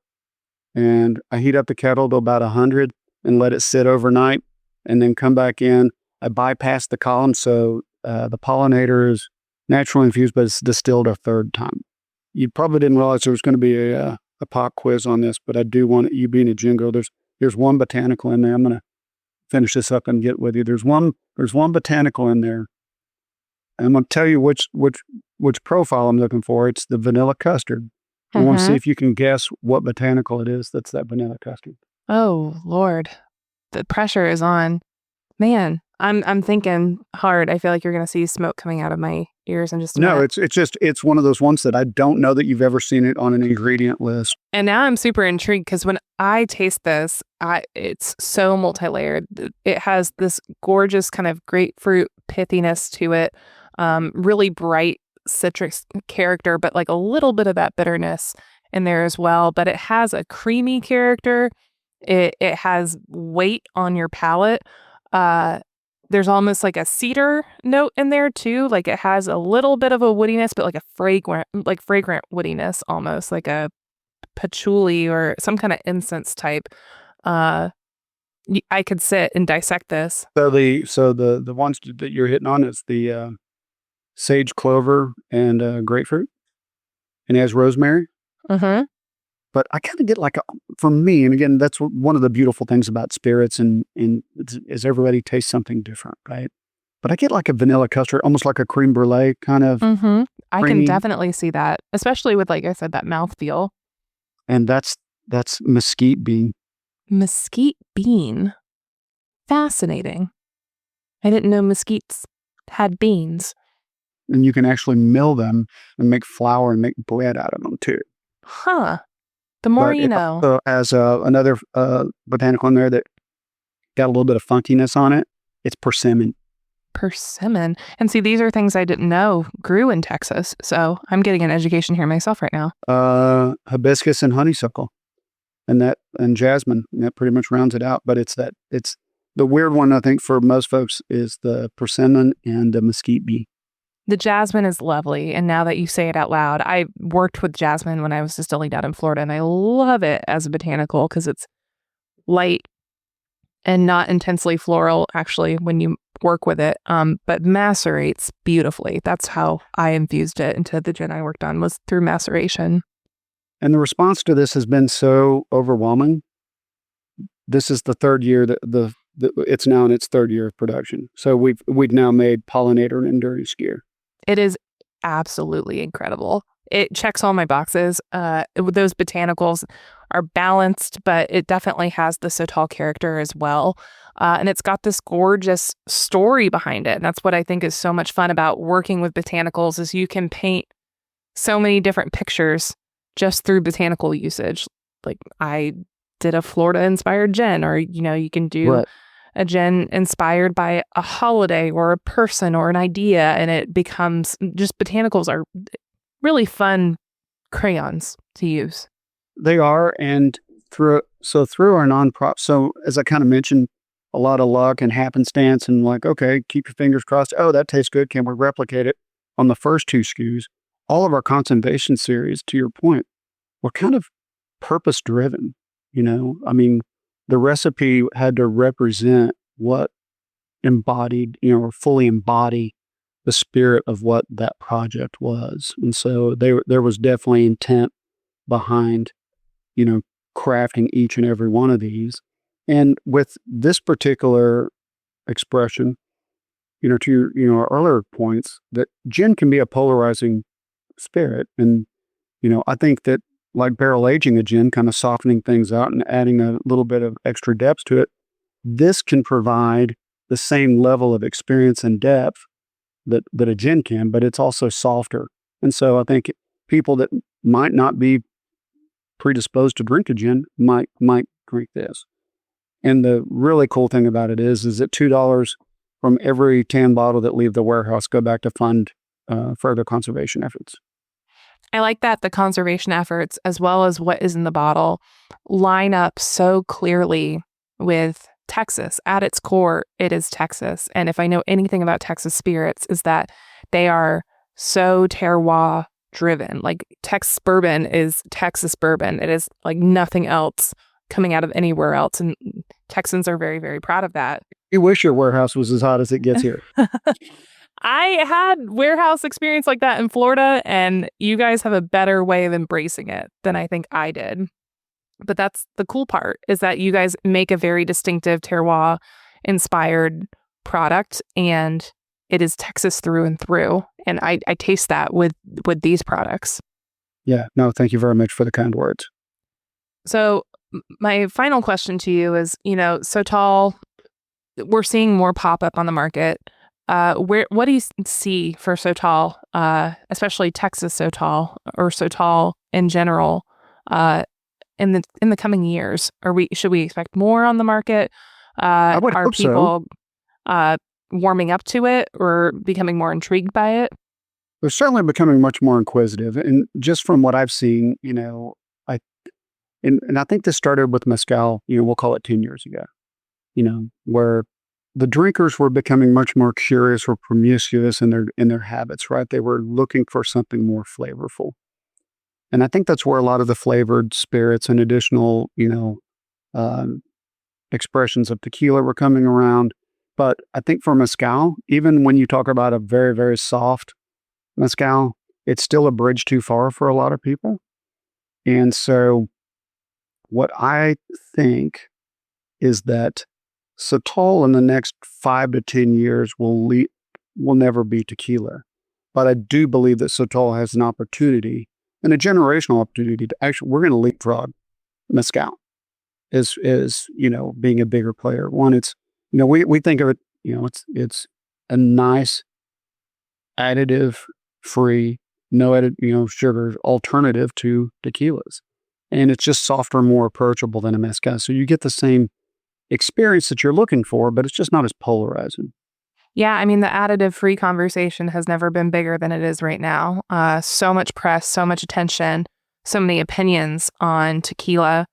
and I heat up the kettle to about 100 and let it sit overnight, and then come back in. I bypass the column, so the pollinator is naturally infused, but it's distilled a third time. You probably didn't realize there was going to be a pop quiz on this, but I do want you being a gin girl. There's one botanical in there. I'm going to finish this up and get with you. There's one botanical in there. And I'm going to tell you which profile I'm looking for. It's the vanilla custard. I want to see if you can guess what botanical it is that's that vanilla custard. Oh, Lord. The pressure is on. Man, I'm thinking hard. I feel like you're going to see smoke coming out of my ears in just a minute. No, it's one of those ones that I don't know that you've ever seen it on an ingredient list. And now I'm super intrigued because when I taste this, it's so multi-layered. It has this gorgeous kind of grapefruit pithiness to it, really bright citrus character, but like a little bit of that bitterness in there as well. But it has a creamy character. It has weight on your palate. There's almost like a cedar note in there too. Like it has a little bit of a woodiness, but like a fragrant woodiness, almost like a patchouli or some kind of incense type. I could sit and dissect this. So the ones that you're hitting on is the sage, clover, and grapefruit, and it has rosemary. But I kind of get for me, and again, that's one of the beautiful things about spirits, and is everybody tastes something different, right? But I get like a vanilla custard, almost like a creme brulee kind of. I can definitely see that, especially with, like I said, that mouthfeel. And that's mesquite bean. Mesquite bean. Fascinating. I didn't know mesquites had beans. And you can actually mill them and make flour and make bread out of them too. Huh. The more you know. So as another botanical in there that got a little bit of funkiness on it, it's persimmon. Persimmon. And see, these are things I didn't know grew in Texas. So I'm getting an education here myself right now. Hibiscus and honeysuckle, and jasmine. And that pretty much rounds it out. But it's the weird one, I think, for most folks is the persimmon and the mesquite bee. The jasmine is lovely, and now that you say it out loud, I worked with jasmine when I was distilling down in Florida, and I love it as a botanical because it's light and not intensely floral, actually, when you work with it, but macerates beautifully. That's how I infused it into the gin I worked on, was through maceration. And the response to this has been so overwhelming. This is the third year that it's now in its third year of production. So we've now made pollinator and endurance gear. It is absolutely incredible. It checks all my boxes. Those botanicals are balanced, but it definitely has the Sotol character as well. And it's got this gorgeous story behind it. And that's what I think is so much fun about working with botanicals, is you can paint so many different pictures just through botanical usage. Like I did a Florida inspired gin, or, you can do a gin inspired by a holiday or a person or an idea, and it becomes just botanicals are really fun crayons to use. They are, and through our non-prop, so as I kind of mentioned, a lot of luck and happenstance, and like, okay, keep your fingers crossed. Oh, that tastes good. Can we replicate it on the first 2 SKUs? All of our conservation series, to your point, were kind of purpose driven. I mean, the recipe had to represent what embodied, or fully embody the spirit of what that project was. And so there was definitely intent behind, crafting each and every one of these. And with this particular expression, to our earlier points, that gin can be a polarizing spirit. And, I think that like barrel aging a gin, kind of softening things out and adding a little bit of extra depth to it, this can provide the same level of experience and depth that a gin can, but it's also softer. And so I think people that might not be predisposed to drink a gin might drink this. And the really cool thing about it is that $2 from every 10 bottle that leave the warehouse go back to fund further conservation efforts. I like that the conservation efforts, as well as what is in the bottle, line up so clearly with Texas. At its core, it is Texas. And if I know anything about Texas spirits, is that they are so terroir driven. Like Texas bourbon is Texas bourbon. It is like nothing else coming out of anywhere else. And Texans are very, very proud of that. You wish your warehouse was as hot as it gets here. I had warehouse experience like that in Florida, and you guys have a better way of embracing it than I think I did. But that's the cool part, is that you guys make a very distinctive terroir inspired product, and it is Texas through and through. And I taste that with these products. Yeah, no, thank you very much for the kind words. So my final question to you is, Sotol, we're seeing more pop up on the market. What do you see for Sotol, especially Texas Sotol or Sotol in general, in the coming years? Should we expect more on the market? I would hope people warming up to it or becoming more intrigued by it? They're certainly becoming much more inquisitive, and just from what I've seen, I think this started with mezcal. We'll call it 10 years ago. Where the drinkers were becoming much more curious or promiscuous in their habits, right? They were looking for something more flavorful. And I think that's where a lot of the flavored spirits and additional, expressions of tequila were coming around. But I think for mezcal, even when you talk about a very, very soft mezcal, it's still a bridge too far for a lot of people. And so what I think is that Sotol in the next 5 to 10 years will never be tequila. But I do believe that Sotol has an opportunity, and a generational opportunity, to actually, we're going to leapfrog mezcal as being a bigger player. One, it's, we think of it, it's a nice additive free, no added, sugar alternative to tequilas. And it's just softer, more approachable than a mezcal. So you get the same experience that you're looking for, but it's just not as polarizing. Yeah, I mean, the additive-free conversation has never been bigger than it is right now. So much press, so much attention, so many opinions on tequila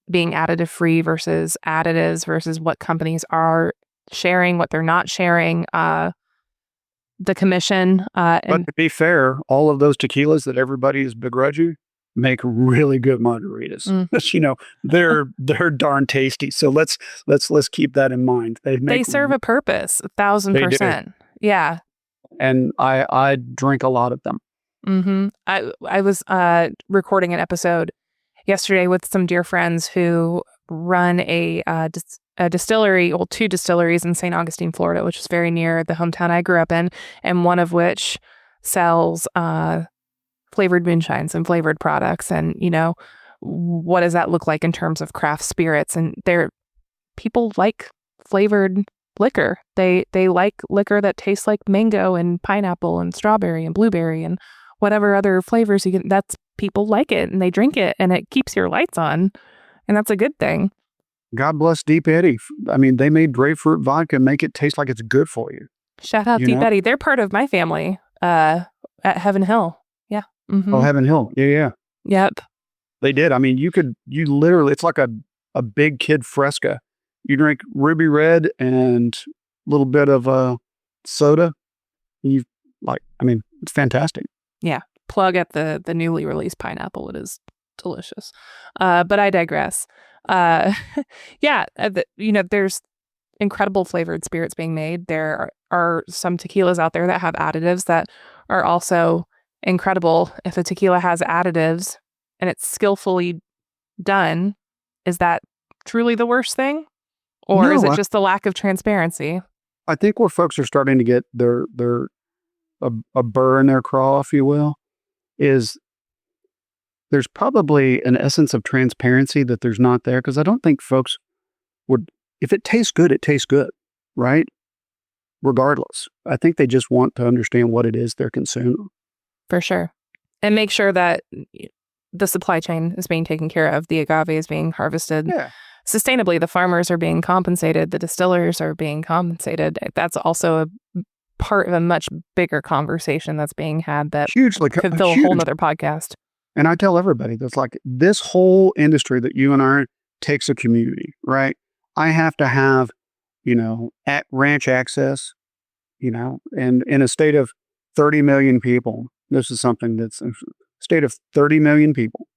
being additive-free versus additives versus what companies are sharing, what they're not sharing. The commission. But to be fair, all of those tequilas that everybody is begrudging make really good margaritas. They're darn tasty. So let's keep that in mind. They serve a purpose, 1,000%. Yeah. And I drink a lot of them. Mm-hmm. I was recording an episode yesterday with some dear friends who run a distillery, well, 2 distilleries in St. Augustine, Florida, which is very near the hometown I grew up in, and one of which sells flavored moonshines and flavored products. And, what does that look like in terms of craft spirits? And people like flavored liquor. They like liquor that tastes like mango and pineapple and strawberry and blueberry and whatever other flavors you get. People like it and they drink it, and it keeps your lights on. And that's a good thing. God bless Deep Eddy. I mean, they made grapefruit vodka and make it taste like it's good for you. Shout out Deep Eddy. They're part of my family at Heaven Hill. Yeah. Mm-hmm. Oh, Heaven Hill. Yeah. Yep. They did. I mean, you literally, it's like a big kid Fresca. You drink ruby red and a little bit of soda. It's fantastic. Yeah. Plug at the newly released pineapple. It is delicious. But I digress. There's incredible flavored spirits being made. There are some tequilas out there that have additives that are also incredible. If a tequila has additives and it's skillfully done, is that truly the worst thing? Or is it just the lack of transparency? I think where folks are starting to get a burr in their craw, if you will, is there's probably an essence of transparency that there's not there, because I don't think folks would, if it tastes good, it tastes good, right? Regardless. I think they just want to understand what it is they're consuming. For sure. And make sure that the supply chain is being taken care of. The agave is being harvested sustainably. The farmers are being compensated. The distillers are being compensated. That's also a part of a much bigger conversation that's being had that hugely could fill a whole nother podcast. And I tell everybody that's like, this whole industry that you and I are takes a community, right? I have to have, at ranch access, and in a state of 30 million people, this is something that's a state of 30 million people.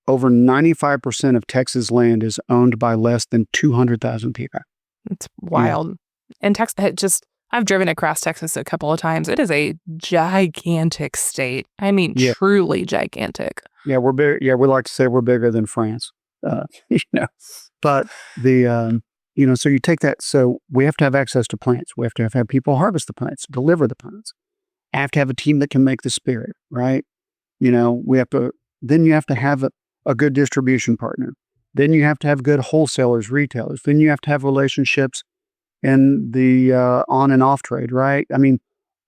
Over 95% of Texas land is owned by less than 200,000 people. It's wild. Yeah. And Texas, I've driven across Texas a couple of times. It is a gigantic state. I mean, truly gigantic. Yeah, we're big. Yeah, we like to say we're bigger than France. But the so you take that. So we have to have access to plants. We have to have people harvest the plants, deliver the plants. I have to have a team that can make the spirit, right? We have to. Then you have to have a good distribution partner. Then you have to have good wholesalers, retailers. Then you have to have relationships in the on and off trade, right? I mean,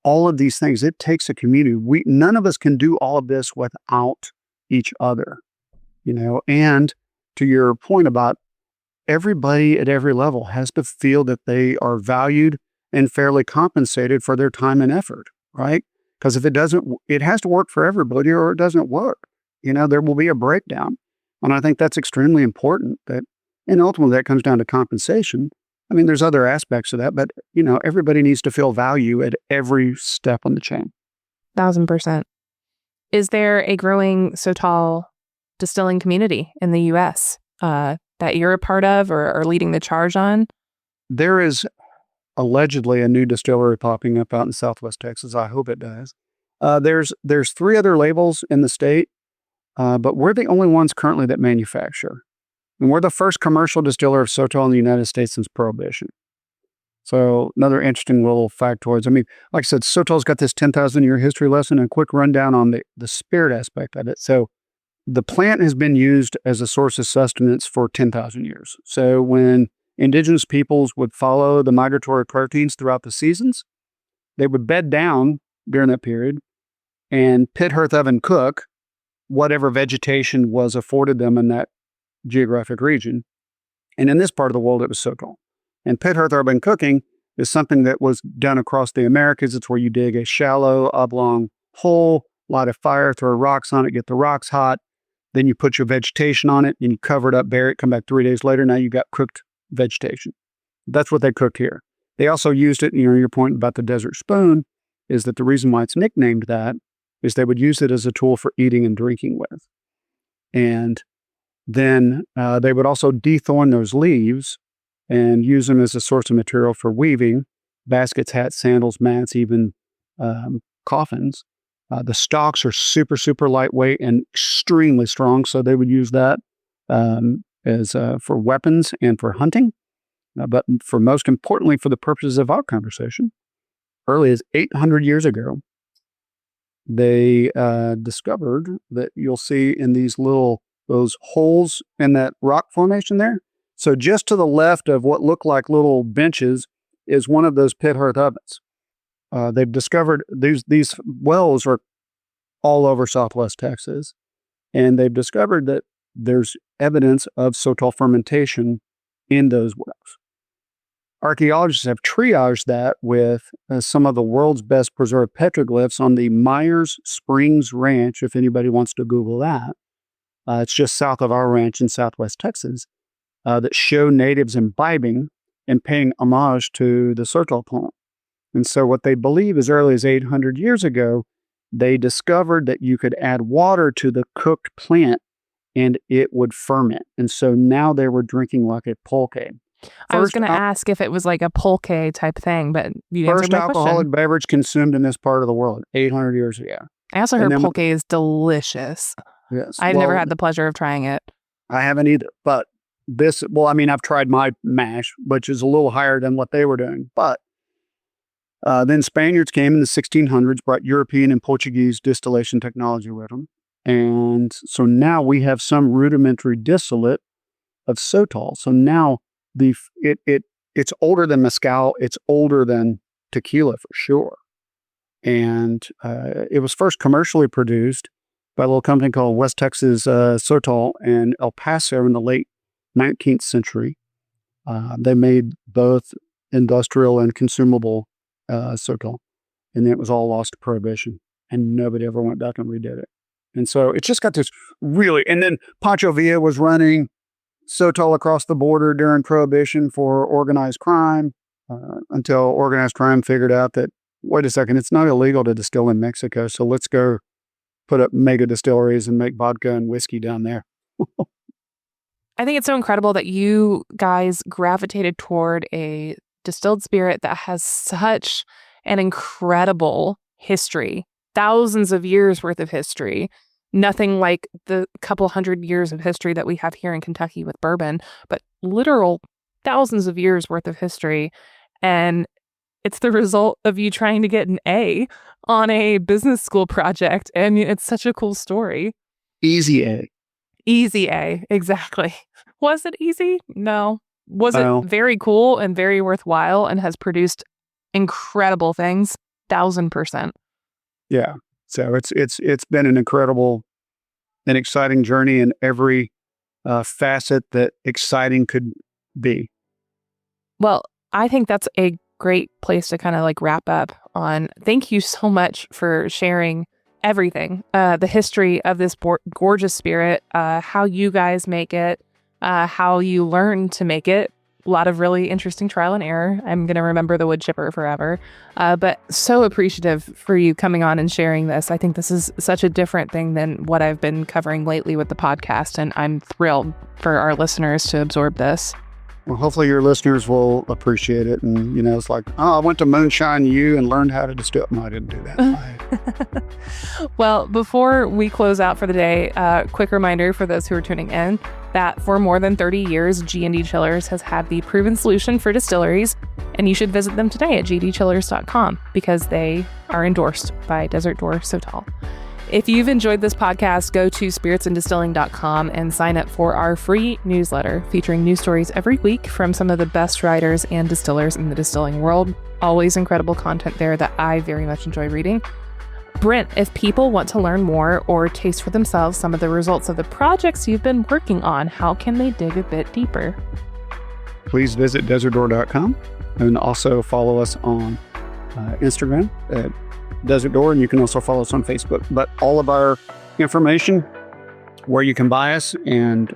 all of these things, it takes a community. None of us can do all of this without each other, and to your point about everybody at every level has to feel that they are valued and fairly compensated for their time and effort, right? Because if it doesn't, it has to work for everybody or it doesn't work. There will be a breakdown. And I think that's extremely important and ultimately that comes down to compensation. I mean, there's other aspects of that, but everybody needs to feel value at every step on the chain. 1,000%. Is there a growing Sotol distilling community in the U.S. That you're a part of or are leading the charge on? There is allegedly a new distillery popping up out in Southwest Texas. I hope it does. There's 3 other labels in the state, but we're the only ones currently that manufacture. And we're the first commercial distiller of Sotol in the United States since Prohibition. So another interesting little factoids. I mean, like I said, Sotol's got this 10,000-year history lesson and a quick rundown on the spirit aspect of it. So the plant has been used as a source of sustenance for 10,000 years. So when indigenous peoples would follow the migratory proteins throughout the seasons, they would bed down during that period and pit hearth oven cook whatever vegetation was afforded them in that geographic region. And in this part of the world, it was Sotol. And pit hearth oven cooking is something that was done across the Americas. It's where you dig a shallow, oblong hole, light a fire, throw rocks on it, get the rocks hot. Then you put your vegetation on it and you cover it up, bury it, come back 3 days later. Now you've got cooked vegetation. That's what they cooked here. They also used it, your point about the desert spoon is that the reason why it's nicknamed that is they would use it as a tool for eating and drinking with. And then they would also dethorn those leaves and use them as a source of material for weaving, baskets, hats, sandals, mats, even coffins. The stalks are super, super lightweight and extremely strong, so they would use that as for weapons and for hunting. But for most importantly, for the purposes of our conversation, early as 800 years ago, they discovered that you'll see in those holes in that rock formation there. So just to the left of what look like little benches is one of those pit hearth ovens. They've discovered these wells are all over Southwest Texas, and they've discovered that there's evidence of Sotol fermentation in those wells. Archaeologists have triaged that with some of the world's best preserved petroglyphs on the Myers Springs Ranch, if anybody wants to Google that. It's just south of our ranch in southwest Texas, that show natives imbibing and paying homage to the Sotol plant. And so what they believe as early as 800 years ago, they discovered that you could add water to the cooked plant and it would ferment. And so now they were drinking like a pulque. I was going to ask if it was like a pulque type thing, but you answered my question. First alcoholic beverage consumed in this part of the world, 800 years ago. I also heard pulque is delicious. Yes. I've never had the pleasure of trying it. I haven't either. But this, I've tried my mash, which is a little higher than what they were doing. But then Spaniards came in the 1600s, brought European and Portuguese distillation technology with them. And so now we have some rudimentary distillate of Sotol. So now it's older than mezcal. It's older than tequila for sure. And it was first commercially produced by a little company called West Texas Sotol in El Paso in the late 19th century. They made both industrial and consumable Sotol, and it was all lost to prohibition, and nobody ever went back and redid it. And so it just got this and then Pancho Villa was running Sotol across the border during prohibition for organized crime, until organized crime figured out that, wait a second, it's not illegal to distill in Mexico, so let's go put up mega distilleries and make vodka and whiskey down there. I think it's so incredible that you guys gravitated toward a distilled spirit that has such an incredible history, thousands of years worth of history. Nothing like the couple hundred years of history that we have here in Kentucky with bourbon, but literal thousands of years worth of history. And it's the result of you trying to get an A on a business school project. And it's such a cool story. Easy A. Easy A, exactly. Was it easy? No. Was it very cool and very worthwhile and has produced incredible things? 1000%. Yeah. So it's been an incredible and exciting journey in every facet that exciting could be. Well, I think that's a great place to kind of like wrap up on. Thank you so much for sharing everything, the history of this gorgeous spirit, how you guys make it, how you learn to make it. A lot of really interesting trial and error. I'm going to remember the wood chipper forever. But so appreciative for you coming on and sharing this. I think this is such a different thing than what I've been covering lately with the podcast. And I'm thrilled for our listeners to absorb this. Well, hopefully your listeners will appreciate it. And, it's like, I went to Moonshine U and learned how to distill. No, I didn't do that. Well, before we close out for the day, quick reminder for those who are tuning in that for more than 30 years, G&D Chillers has had the proven solution for distilleries, and you should visit them today at gdchillers.com because they are endorsed by Desert Door Sotol. If you've enjoyed this podcast, go to spiritsanddistilling.com and sign up for our free newsletter featuring news stories every week from some of the best writers and distillers in the distilling world. Always incredible content there that I very much enjoy reading. Brent, if people want to learn more or taste for themselves some of the results of the projects you've been working on, how can they dig a bit deeper? Please visit desertdoor.com and also follow us on Instagram at Desert Door, and you can also follow us on Facebook. But all of our information, where you can buy us, and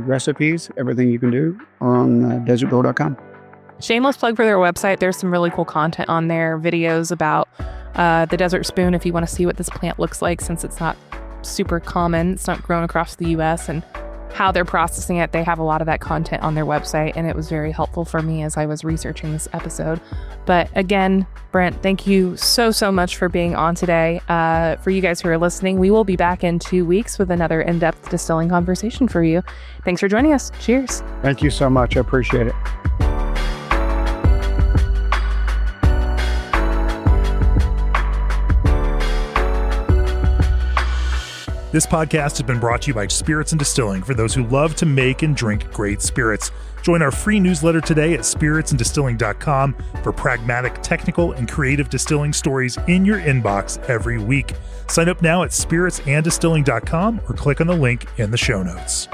recipes, everything you can do are on desertdoor.com. Shameless plug for their website. There's some really cool content on there, videos about the desert spoon if you want to see what this plant looks like, since it's not super common. It's not grown across the U.S. and how they're processing it. They have a lot of that content on their website, and it was very helpful for me as I was researching this episode. But again, Brent, thank you so much for being on today. For you guys who are listening, we will be back in 2 weeks with another in-depth distilling conversation for you. Thanks for joining us. Cheers. Thank you so much. I appreciate it. This podcast has been brought to you by Spirits and Distilling for those who love to make and drink great spirits. Join our free newsletter today at spiritsanddistilling.com for pragmatic, technical, and creative distilling stories in your inbox every week. Sign up now at spiritsanddistilling.com or click on the link in the show notes.